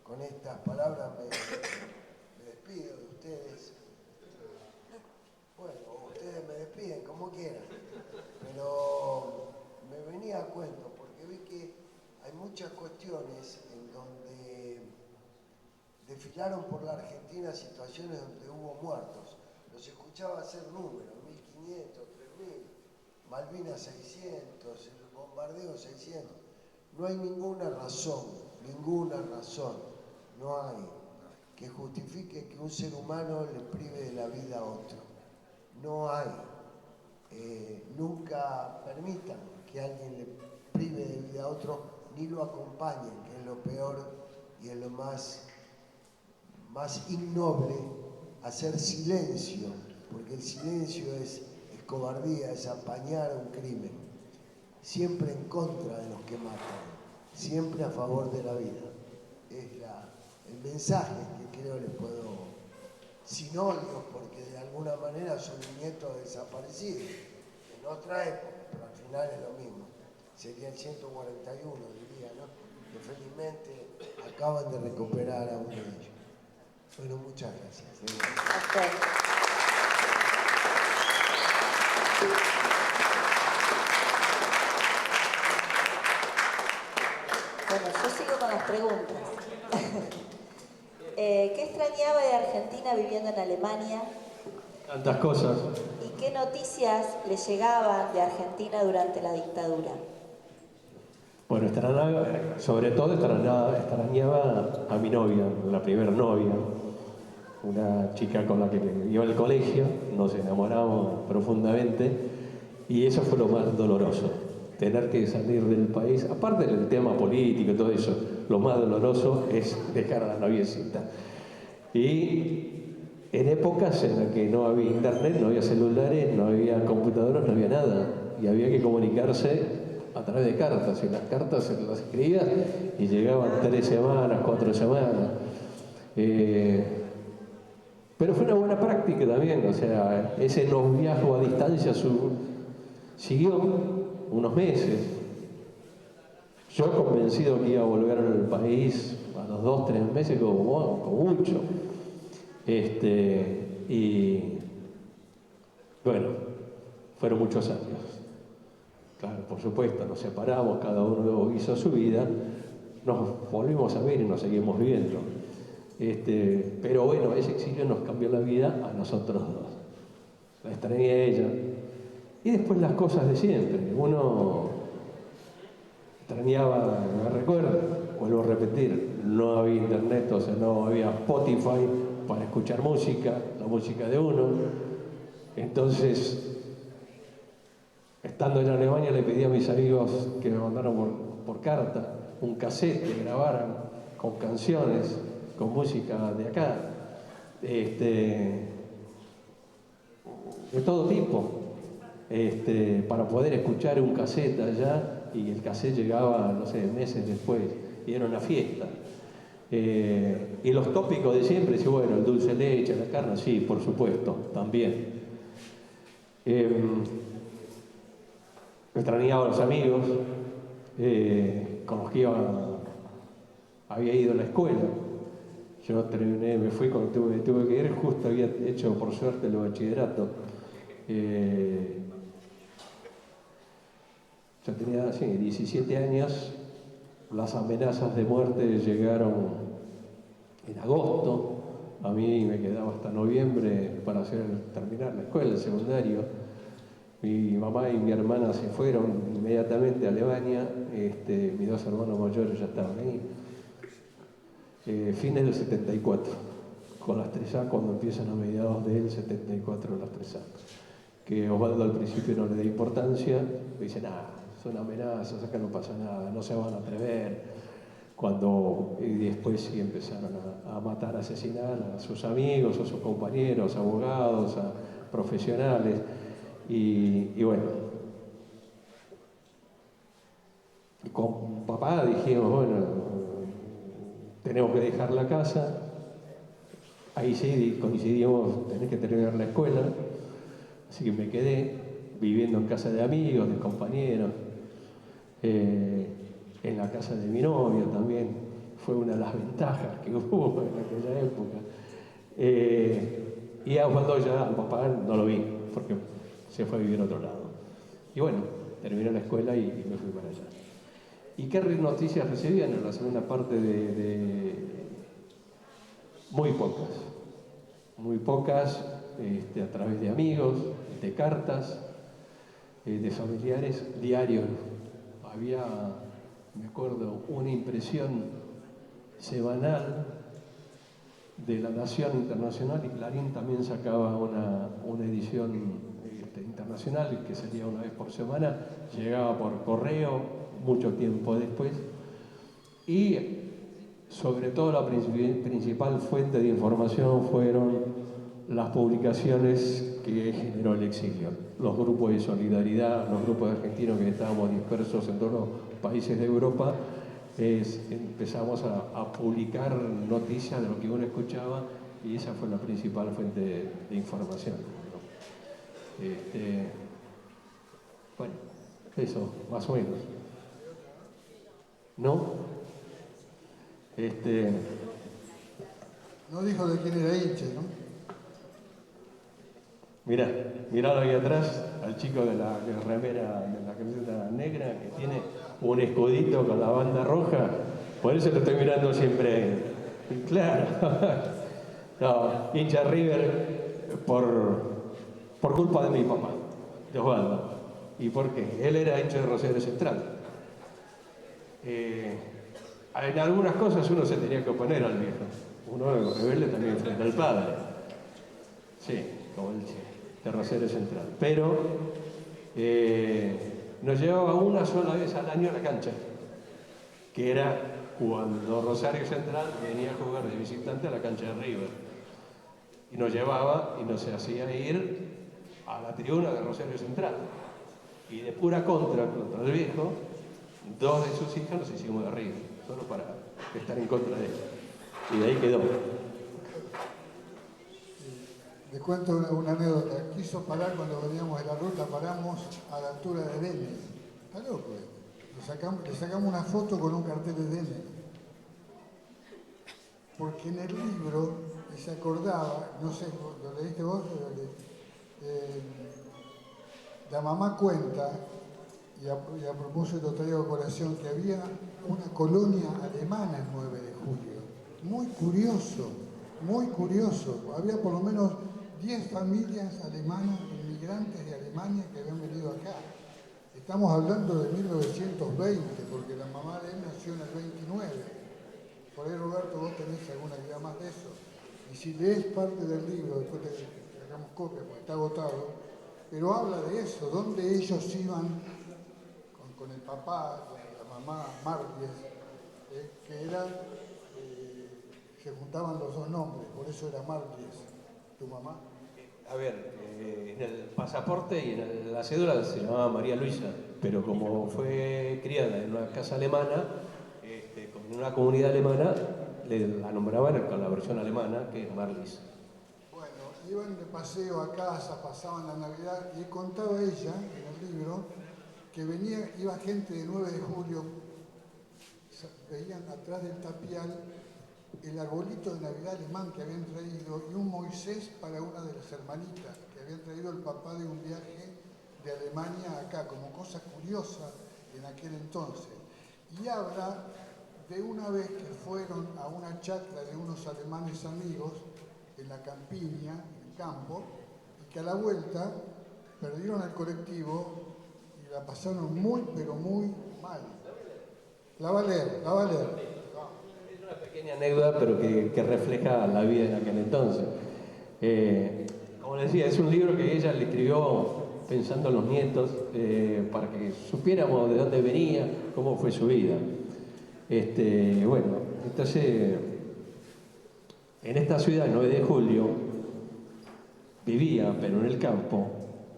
con estas palabras me despido de ustedes. Bueno, ustedes me despiden como quieran, pero me venía a cuento porque vi que hay muchas cuestiones en donde desfilaron por la Argentina situaciones donde hubo muertos. Los escuchaba hacer números, 1500, 3000, Malvinas 600, el bombardeo 600. No hay ninguna razón, no hay, que justifique que un ser humano le prive de la vida a otro. No hay. Nunca permitan que alguien le prive de vida a otro, ni lo acompañen, que es lo peor y es lo más innoble, hacer silencio, porque el silencio es cobardía, es apañar un crimen. Siempre en contra de los que matan, siempre a favor de la vida. Es el mensaje que creo les puedo, sin odio, porque de alguna manera son nietos desaparecidos, en otra época, pero al final es lo mismo. Sería el 141, diría, ¿no? Que felizmente acaban de recuperar a uno de ellos. Bueno, muchas gracias. Bueno, yo sigo con las preguntas. ¿Qué extrañaba de Argentina viviendo en Alemania? Tantas cosas. ¿Y qué noticias le llegaban de Argentina durante la dictadura? Bueno, sobre todo extrañaba a mi novia, la primera novia, una chica con la que iba al colegio, nos enamoramos profundamente y eso fue lo más doloroso. Tener que salir del país, aparte del tema político y todo eso, lo más doloroso es dejar a la noviecita. Y en épocas en las que no había internet, no había celulares, no había computadoras, no había nada. Y había que comunicarse a través de cartas. Y las cartas se las escribías y llegaban 3 semanas, 4 semanas. Pero fue una buena práctica también, o sea, ese noviazgo a distancia siguió unos meses. Yo convencido que iba a volver al país a los 2, 3 meses como mucho. Y bueno, fueron muchos años. Claro, por supuesto, nos separamos, cada uno hizo su vida, nos volvimos a ver y nos seguimos viendo. Pero bueno, ese exilio nos cambió la vida a nosotros dos. La extrañé a ella. Y después las cosas de siempre. Uno extrañaba, me recuerdo, vuelvo a repetir, no había internet, o sea, no había Spotify para escuchar música, la música de uno. Entonces, estando en Alemania le pedí a mis amigos que me mandaran por carta. un cassette que grabaran con canciones, con música de acá, de todo tipo, para poder escuchar un cassette allá, y el cassette llegaba, no sé, meses después, y era una fiesta. Y los tópicos de siempre, sí, bueno, el dulce de leche, la carne, sí, por supuesto, también. Extrañaba a los amigos con los que había ido a la escuela. Yo terminé, me fui cuando tuve que ir, justo había hecho por suerte el bachillerato. Yo tenía 17 años, las amenazas de muerte llegaron en agosto, a mí me quedaba hasta noviembre para terminar la escuela, el secundario. Mi mamá y mi hermana se fueron inmediatamente a Alemania, mis dos hermanos mayores ya estaban ahí. Fines del 74, con las 3A, cuando empiezan a mediados del 74 las 3A. Que Osvaldo al principio no le da importancia, me dice, son amenazas, acá no pasa nada, no se van a atrever. Y después sí empezaron a matar, a asesinar a sus amigos, a sus compañeros, abogados, a profesionales. Y bueno, con papá dijimos, bueno, tenemos que dejar la casa. Ahí sí coincidimos, tenés que terminar la escuela. Así que me quedé viviendo en casa de amigos, de compañeros, en la casa de mi novia también. Fue una de las ventajas que hubo en aquella época. Y cuando ya al papá no lo vi, porque se fue a vivir a otro lado. Y bueno, terminé la escuela y me fui para allá. ¿Y qué noticias recibían en la segunda parte muy pocas, a través de amigos, de cartas, de familiares, diarios? Había, me acuerdo, una impresión semanal de La Nación Internacional, y Clarín también sacaba una edición internacional, que salía una vez por semana, llegaba por correo mucho tiempo después, y sobre todo la principal fuente de información fueron las publicaciones que generó el exilio, los grupos de solidaridad, los grupos de argentinos que estábamos dispersos en todos los países de Europa. Empezamos a publicar noticias de lo que uno escuchaba, y esa fue la principal fuente de información, ¿no? Bueno, eso, más o menos. ¿No? No dijo de quién era hincha, ¿no? Miralo ahí atrás, al chico de la remera, de la camiseta negra, que tiene un escudito con la banda roja. Por eso lo estoy mirando siempre. Claro. No, hincha River por culpa de mi papá, de Osvaldo. ¿Y por qué? Él era hincha de Rosario Central. En algunas cosas uno se tenía que oponer al viejo. Uno era rebelde también frente al padre. Sí, como el de Rosario Central. Pero nos llevaba una sola vez al año a la cancha, que era cuando Rosario Central venía a jugar de visitante a la cancha de River. Y nos llevaba y nos hacía ir a la tribuna de Rosario Central. Y de pura contra el viejo, dos de sus hijas nos hicimos de River, solo para estar en contra de él. Y de ahí quedó. Les cuento una anécdota. Quiso parar cuando veníamos de la ruta, paramos a la altura de Dene. Está loco. Le sacamos una foto con un cartel de Dene. Porque en el libro se acordaba, no sé, ¿lo leíste vos? La mamá cuenta, y a propósito traigo a colación, que había una colonia alemana el 9 de julio. Muy curioso, muy curioso. Había por lo menos 10 familias alemanas, inmigrantes de Alemania, que habían venido acá. Estamos hablando de 1920, porque la mamá de él nació en el 29. Por ahí, Roberto, vos tenés alguna idea más de eso. Y si lees parte del libro, después te sacamos copia, porque está agotado, pero habla de eso, donde ellos iban con el papá, con la mamá Marties, que eran, se juntaban los dos nombres, por eso era Marlis. ¿Tu mamá? A ver, en el pasaporte y en la cédula se llamaba María Luisa, pero como fue criada en una casa alemana, con una comunidad alemana, la nombraban con la versión alemana, que es Marlis. Bueno, iban de paseo a casa, pasaban la Navidad, y contaba ella, en el libro, que iba gente de 9 de julio, veían atrás del tapial el arbolito de Navidad alemán que habían traído y un Moisés para una de las hermanitas que habían traído el papá de un viaje de Alemania acá, como cosa curiosa en aquel entonces. Y habla de una vez que fueron a una chacra de unos alemanes amigos en la campiña, en el campo, y que a la vuelta perdieron el colectivo y la pasaron muy, pero muy mal. La va a leer. Es una pequeña anécdota, pero que refleja la vida en aquel entonces. Como les decía, es un libro que ella le escribió pensando en los nietos, para que supiéramos de dónde venía, cómo fue su vida. Bueno, entonces, en esta ciudad, 9 de julio, vivía, pero en el campo,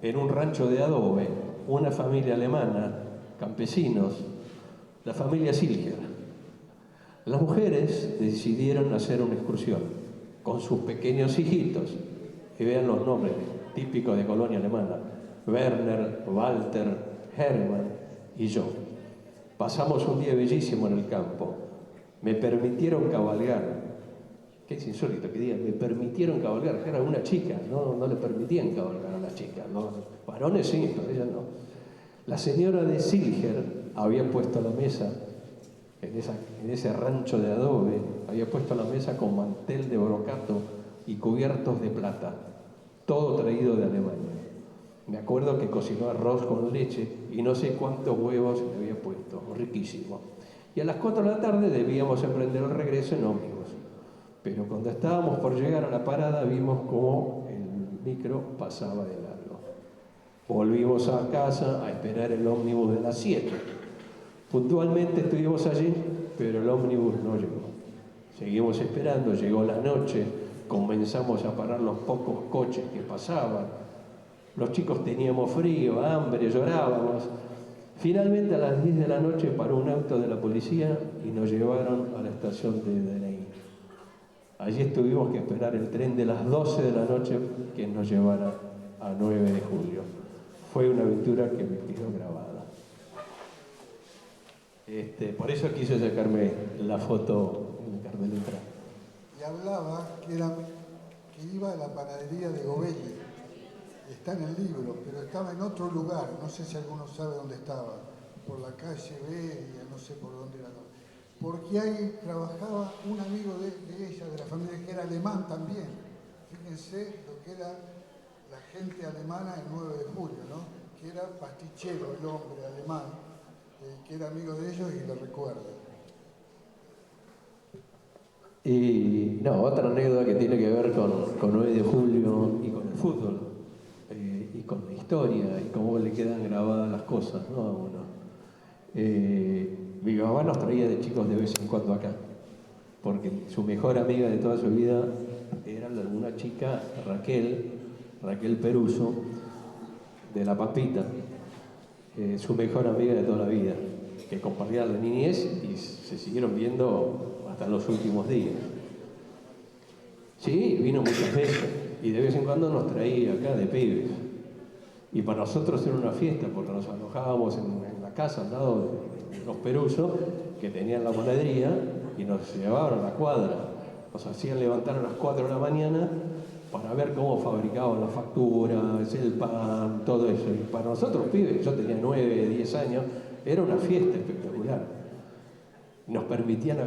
en un rancho de adobe, una familia alemana, campesinos, la familia Silger. Las mujeres decidieron hacer una excursión con sus pequeños hijitos, y vean los nombres típicos de colonia alemana: Werner, Walter, Hermann y yo. Pasamos un día bellísimo en el campo. Me permitieron cabalgar. Que es insólito que digan, me permitieron cabalgar, que era una chica, no le permitían cabalgar a las chicas, ¿no? Varones sí, pero ella no. La señora de Silger había puesto la mesa, en ese rancho de adobe, había puesto la mesa con mantel de brocato y cubiertos de plata, todo traído de Alemania. Me acuerdo que cocinó arroz con leche y no sé cuántos huevos le había puesto, riquísimo. Y a las 4 de la tarde debíamos emprender el regreso en ómnibus. Pero cuando estábamos por llegar a la parada vimos cómo el micro pasaba de largo. Volvimos a casa a esperar el ómnibus de las 7. Puntualmente estuvimos allí, pero el ómnibus no llegó. Seguimos esperando, llegó la noche, comenzamos a parar los pocos coches que pasaban. Los chicos teníamos frío, hambre, llorábamos. Finalmente a las 10 de la noche paró un auto de la policía y nos llevaron a la estación de DNI. Allí tuvimos que esperar el tren de las 12 de la noche que nos llevara a 9 de julio. Fue una aventura que me quedó grabada. Por eso quise sacarme la foto en el cartel de entrada. Y hablaba que iba a la panadería de Gobelli. Está en el libro, pero estaba en otro lugar. No sé si alguno sabe dónde estaba. Por la calle Beria, no sé por dónde era. Porque ahí trabajaba un amigo de ella, de la familia, que era alemán también. Fíjense lo que era la gente alemana el 9 de julio, ¿no? Que era pastichero, el hombre alemán, que era amigo de ellos y lo recuerda. Y otra anécdota que tiene que ver con 9 de julio y con el fútbol, y con la historia, y cómo le quedan grabadas las cosas, ¿no? A uno. Mi mamá nos traía de chicos de vez en cuando acá, porque su mejor amiga de toda su vida era una chica, Raquel Peruso, de La Pampita, su mejor amiga de toda la vida, que compartía la niñez y se siguieron viendo hasta los últimos días. Sí, vino muchas veces y de vez en cuando nos traía acá de pibes. Y para nosotros era una fiesta porque nos alojábamos en la casa al lado de los Perusos, que tenían la panadería, y nos llevaban a la cuadra. Nos hacían levantar a las 4 de la mañana para ver cómo fabricaban las facturas, el pan, todo eso. Y para nosotros, pibes, yo tenía 9, 10 años, era una fiesta espectacular. Nos permitían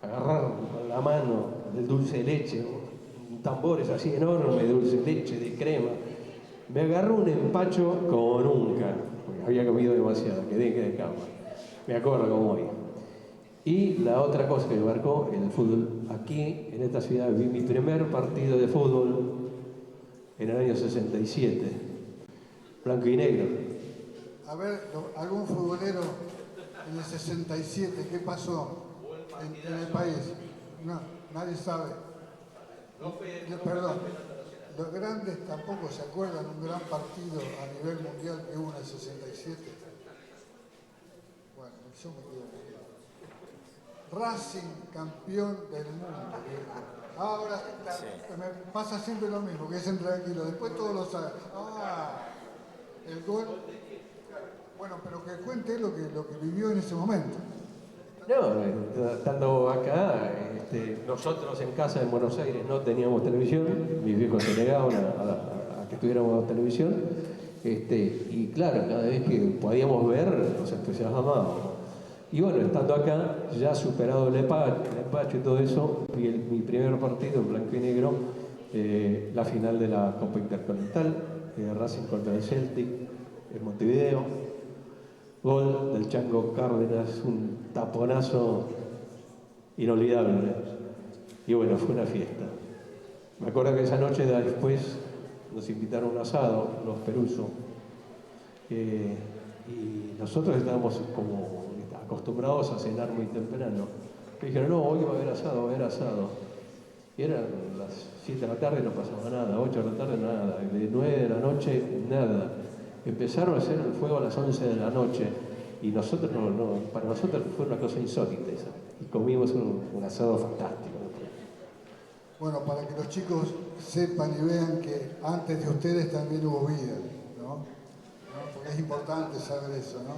agarrar con la mano el dulce de leche, tambores así enormes de dulce de leche, de crema. Me agarró un empacho como nunca, porque había comido demasiado, quedé de cama. Me acuerdo como hoy. Y la otra cosa que me marcó, el fútbol. Aquí, en esta ciudad, vi mi primer partido de fútbol en el año 67, blanco y negro. A ver, ¿algún futbolero en el 67, ¿qué pasó en el país? No, nadie sabe. Perdón, los grandes tampoco se acuerdan un gran partido a nivel mundial que hubo en el 67. Bueno, yo me quedo aquí. Racing campeón del mundo. Ahora me pasa siempre lo mismo, que es tranquilo. Después todos lo saben. El gol. Bueno, pero que cuente lo que vivió en ese momento. No, estando acá, nosotros en casa en Buenos Aires no teníamos televisión, mis viejos se negaban a que tuviéramos televisión, y claro, cada vez que podíamos ver, nos entusiasmábamos. Y bueno, estando acá, ya superado el empacho y todo eso, vi mi primer partido en blanco y negro, la final de la Copa Intercontinental, Racing contra el Celtic, en Montevideo. Gol del Chango Cárdenas, un taponazo inolvidable. Y bueno, fue una fiesta. Me acuerdo que esa noche después nos invitaron a un asado, los Peruso, y nosotros estábamos como acostumbrados a cenar muy temprano. Me dijeron, no, hoy va a haber asado. Y eran las 7 de la tarde, no pasaba nada, 8 de la tarde, nada, de 9 de la noche, nada. Empezaron a hacer el fuego a las 11 de la noche y nosotros para nosotros fue una cosa insólita esa. Y comimos un asado fantástico. Bueno, para que los chicos sepan y vean que antes de ustedes también hubo vida, ¿no? Porque es importante saber eso, ¿no?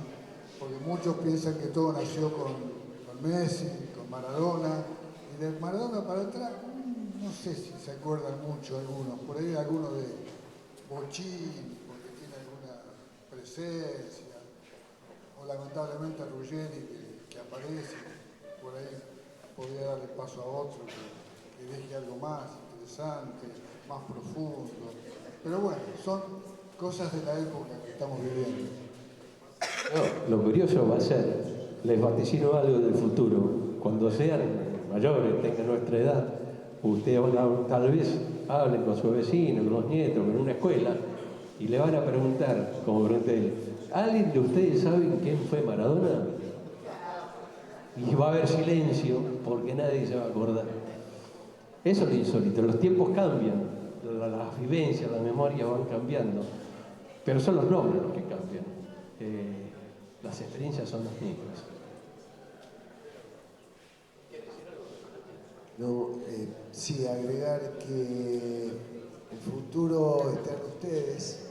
Porque muchos piensan que todo nació con Messi, con Maradona, y de Maradona para atrás, no sé si se acuerdan mucho algunos, por ahí algunos de Bochini, porque tiene alguna presencia, o lamentablemente a Ruggeri que aparece, por ahí podría darle paso a otro que deje algo más interesante, más profundo. Pero bueno, son cosas de la época que estamos viviendo. No, lo curioso va a ser, les vaticino algo del futuro. Cuando sean mayores, tengan nuestra edad, ustedes tal vez hablen con su vecino, con los nietos, con una escuela, y le van a preguntar, como pregunté él, ¿alguien de ustedes sabe quién fue Maradona? Y va a haber silencio, porque nadie se va a acordar. Eso es lo insólito, los tiempos cambian, las vivencias, las memorias van cambiando, pero son los nombres los que cambian, las experiencias son las mismas. No, sí, agregar que el futuro está en ustedes,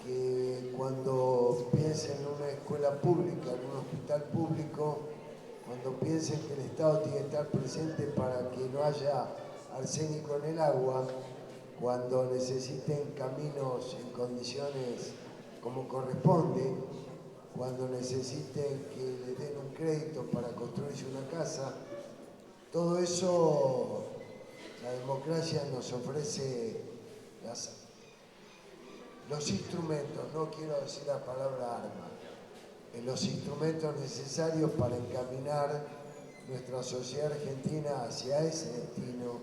que cuando piensen en una escuela pública, en un hospital público, cuando piensen que el Estado tiene que estar presente para que no haya arsénico en el agua, cuando necesiten caminos en condiciones como corresponde, cuando necesiten que les den un crédito para construirse una casa, todo eso la democracia nos ofrece los instrumentos, no quiero decir la palabra arma, los instrumentos necesarios para encaminar nuestra sociedad argentina hacia ese destino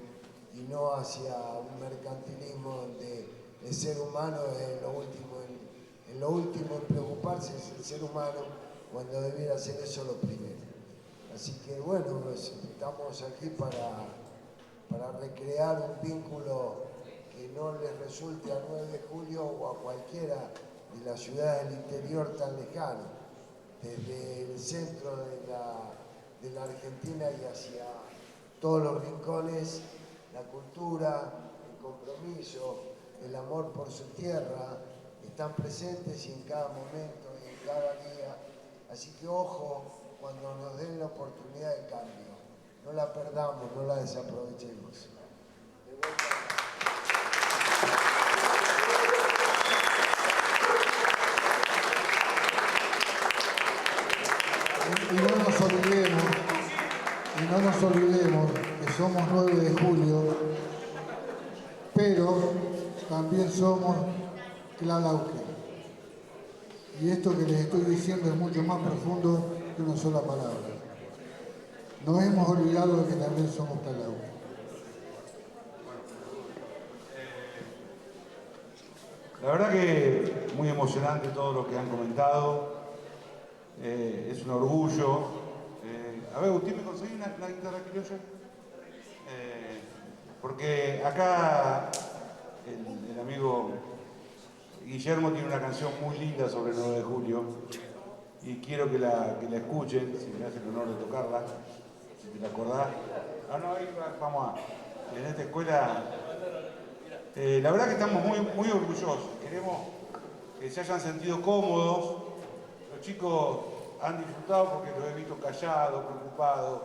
y no hacia un mercantilismo donde el ser humano es lo último en preocuparse es el ser humano cuando debiera ser eso lo primero. Así que bueno, pues, estamos aquí para recrear un vínculo que no les resulte a 9 de julio o a cualquiera de las ciudades del interior tan lejano, desde el centro de la Argentina y hacia todos los rincones, la cultura, el compromiso, el amor por su tierra, están presentes y en cada momento y en cada día. Así que ojo cuando nos den la oportunidad de cambio. No la perdamos, no la desaprovechemos. Y no nos olvidemos que somos 9 de julio, pero también somos Tlalauque. Y esto que les estoy diciendo es mucho más profundo que una sola palabra. Nos hemos olvidado de que también somos Tlalauque. La verdad que muy emocionante todo lo que han comentado. es un orgullo. A ver, ¿usted me conseguí una guitarra criolla? Porque acá el amigo Guillermo tiene una canción muy linda sobre el 9 de julio y quiero que la escuchen, si me hace el honor de tocarla, si te la acordás. Ah, no, ahí vamos en esta escuela. La verdad que estamos muy orgullosos, queremos que se hayan sentido cómodos. Los chicos han disfrutado porque los he visto callados, preocupados,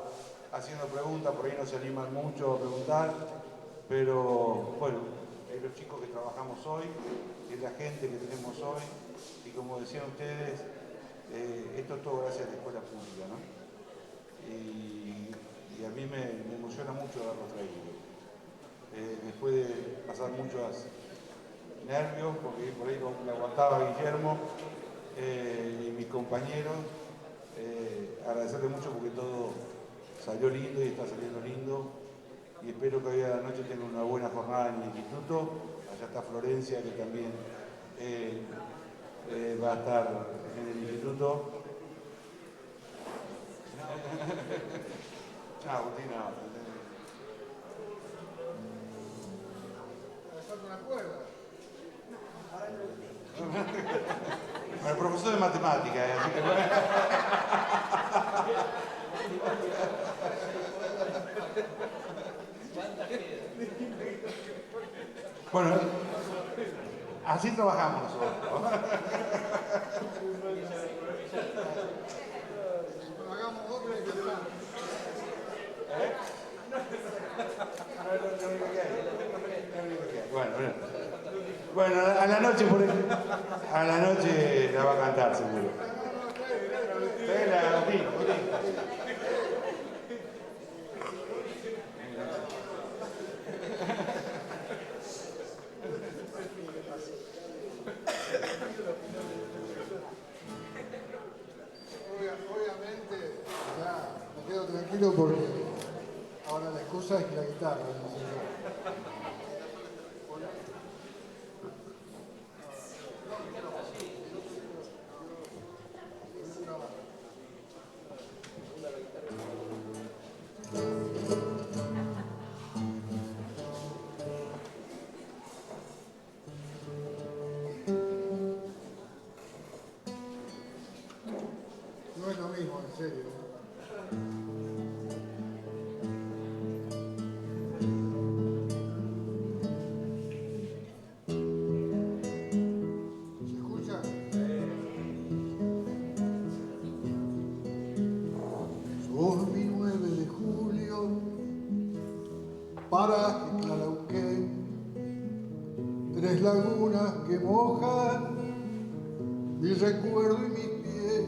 haciendo preguntas, por ahí no se animan mucho a preguntar, pero bueno, es los chicos que trabajamos hoy, es la gente que tenemos hoy, y como decían ustedes, esto es todo gracias a la escuela pública, ¿no? Y a mí me emociona mucho haberlo traído. Después de pasar muchos nervios, porque por ahí me aguantaba Guillermo y mis compañeros, agradecerle mucho porque todo salió lindo y está saliendo lindo, y espero que hoy a la noche tengan una buena jornada en el instituto. Allá está Florencia, que también va a estar en el instituto. Agustín, no. El profesor de matemáticas, así que bueno, así trabajamos nosotros. Hagamos otra y que Bueno, a la noche la va a cantar seguro. Venga, Agustín. Obviamente, ya me quedo tranquilo porque ahora la excusa es que la guitarra, no sé yo. No es lo mismo, en serio. ¿Se escucha? Sos mi 9 de julio, paraje Clalahuquén, 3 lagunas que mojan mi recuerdo y mis pies,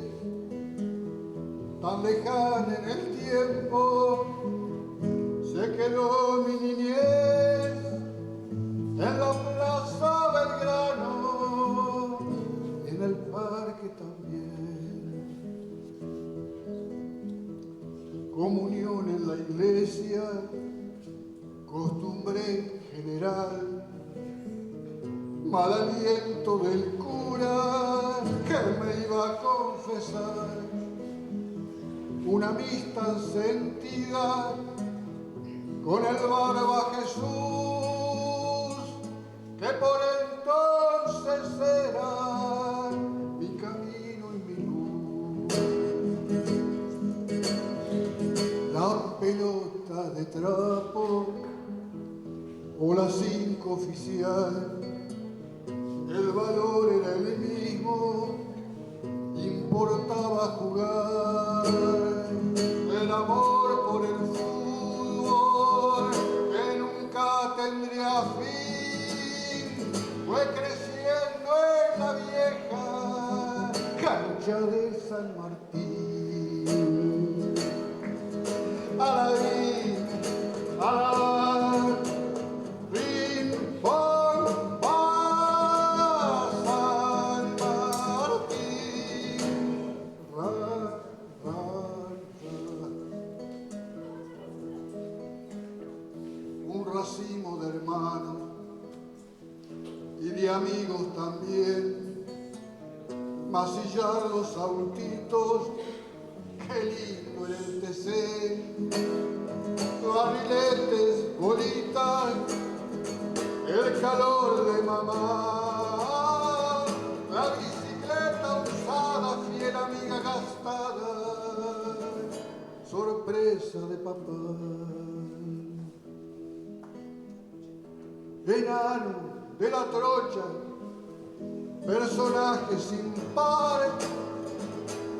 tan lejana en el tiempo, se quedó mi niñez en la Plaza Belgrano, en el parque también. Comunión en la iglesia, costumbre general, mal aliento del cura que me iba a confesar, una amistad sentida con el barba Jesús, que por entonces era mi camino y mi luz. La pelota de trapo o la 5 oficial, el valor era el mismo, importaba jugar. El amor por el fútbol, que nunca tendría fin, fue creciendo en la vieja cancha de San Martín. Alabín, alabán, ping, pong, pa, San Martín, ra, ra, ra. Un racimo de hermanos y de amigos también, masillar los autitos, qué lindo era el TC, barriletes, bolitas, el calor de mamá, la bicicleta usada, fiel amiga gastada, sorpresa de papá. Enano de la trocha, personaje sin par,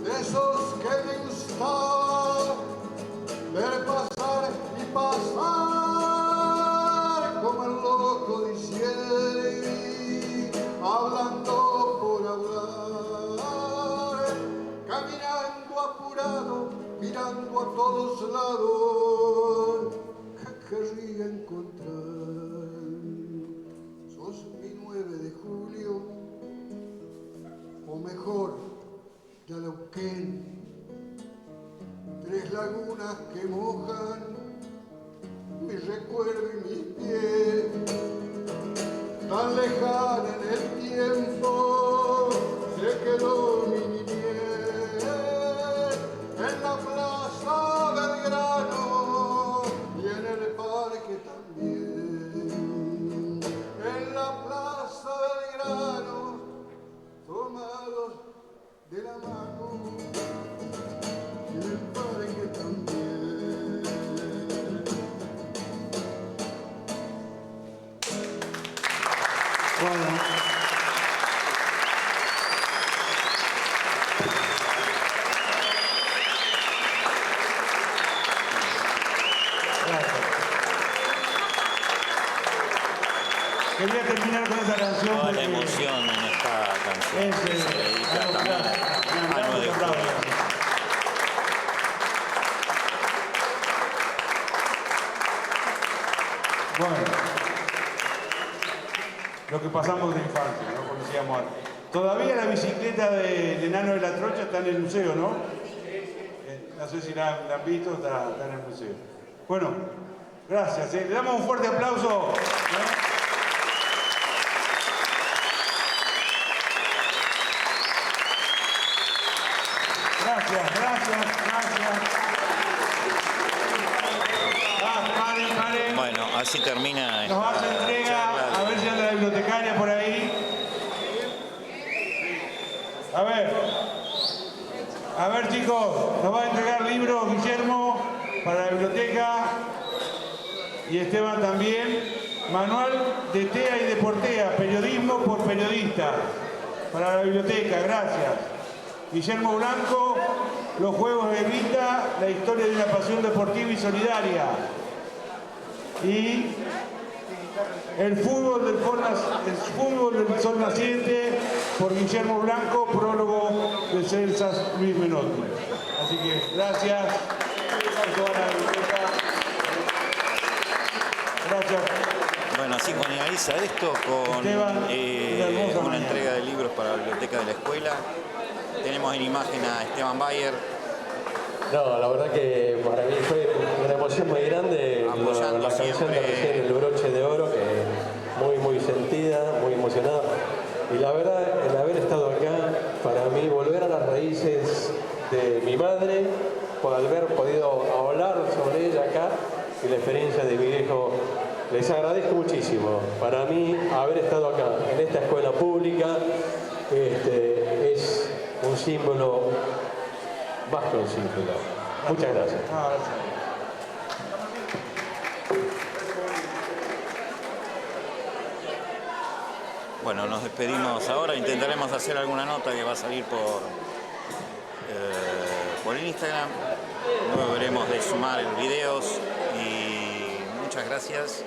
de esos que me gustaba ver pasar y pasar como el loco diciendo, hablando por hablar, caminando apurado, mirando a todos lados, que querría encontrar. Sos mi 9 de julio, o mejor, Yalauquén, 3 lagunas que mojan mi recuerdo y mis pies, tan lejana en el tiempo se quedó mi niñez, en la plaza Belgrano y en el parque también, en la plaza Belgrano, tomados de la mano y en el parque también. Bueno. Gracias. Quería terminar con esa canción. Toda la emoción en esta canción se dedica también a 9 de julio. Bueno, lo que pasamos de infancia, no conocíamos antes. Todavía la bicicleta del enano de la trocha está en el museo, ¿no? No sé si la han visto, está en el museo. Bueno, gracias. Le damos un fuerte aplauso. Gracias. Paren. Bueno, así termina Nos hace esta entrega, charla. a ver si anda la bibliotecaria por ahí. A ver chicos, nos va a entregar libros Guillermo para la biblioteca y Esteban también. Manual de TEA y Deportea, periodismo por periodista, para la biblioteca, gracias. Guillermo Blanco, los Juegos de Evita, la historia de una pasión deportiva y solidaria. Y el fútbol del sol naciente por Guillermo Blanco, prólogo de Celsas Luis Menotti. Así que gracias a toda la biblioteca. Gracias. Bueno, así finaliza esto con una entrega de libros para la biblioteca de la escuela. Tenemos en imagen a Esteban Bayer. No, la verdad que para mí fue una emoción muy grande la canción de recién, El broche de oro, que muy sentida, muy emocionada. Y la verdad, el haber estado acá, para mí volver a las raíces de mi madre, por haber podido hablar sobre ella acá y la experiencia de mi viejo, les agradezco muchísimo. Para mí, haber estado acá, en esta escuela pública, es un símbolo, más que un símbolo. Muchas gracias. Bueno, nos despedimos ahora. Intentaremos hacer alguna nota que va a salir por Instagram. Luego veremos de sumar videos y muchas gracias.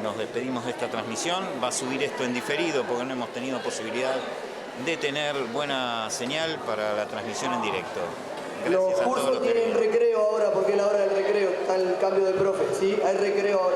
Nos despedimos de esta transmisión. Va a subir esto en diferido porque no hemos tenido posibilidad de tener buena señal para la transmisión en directo. Gracias. Los cursos tienen recreo ahora porque es la hora del recreo, está el cambio de profe, ¿sí? Hay recreo ahora.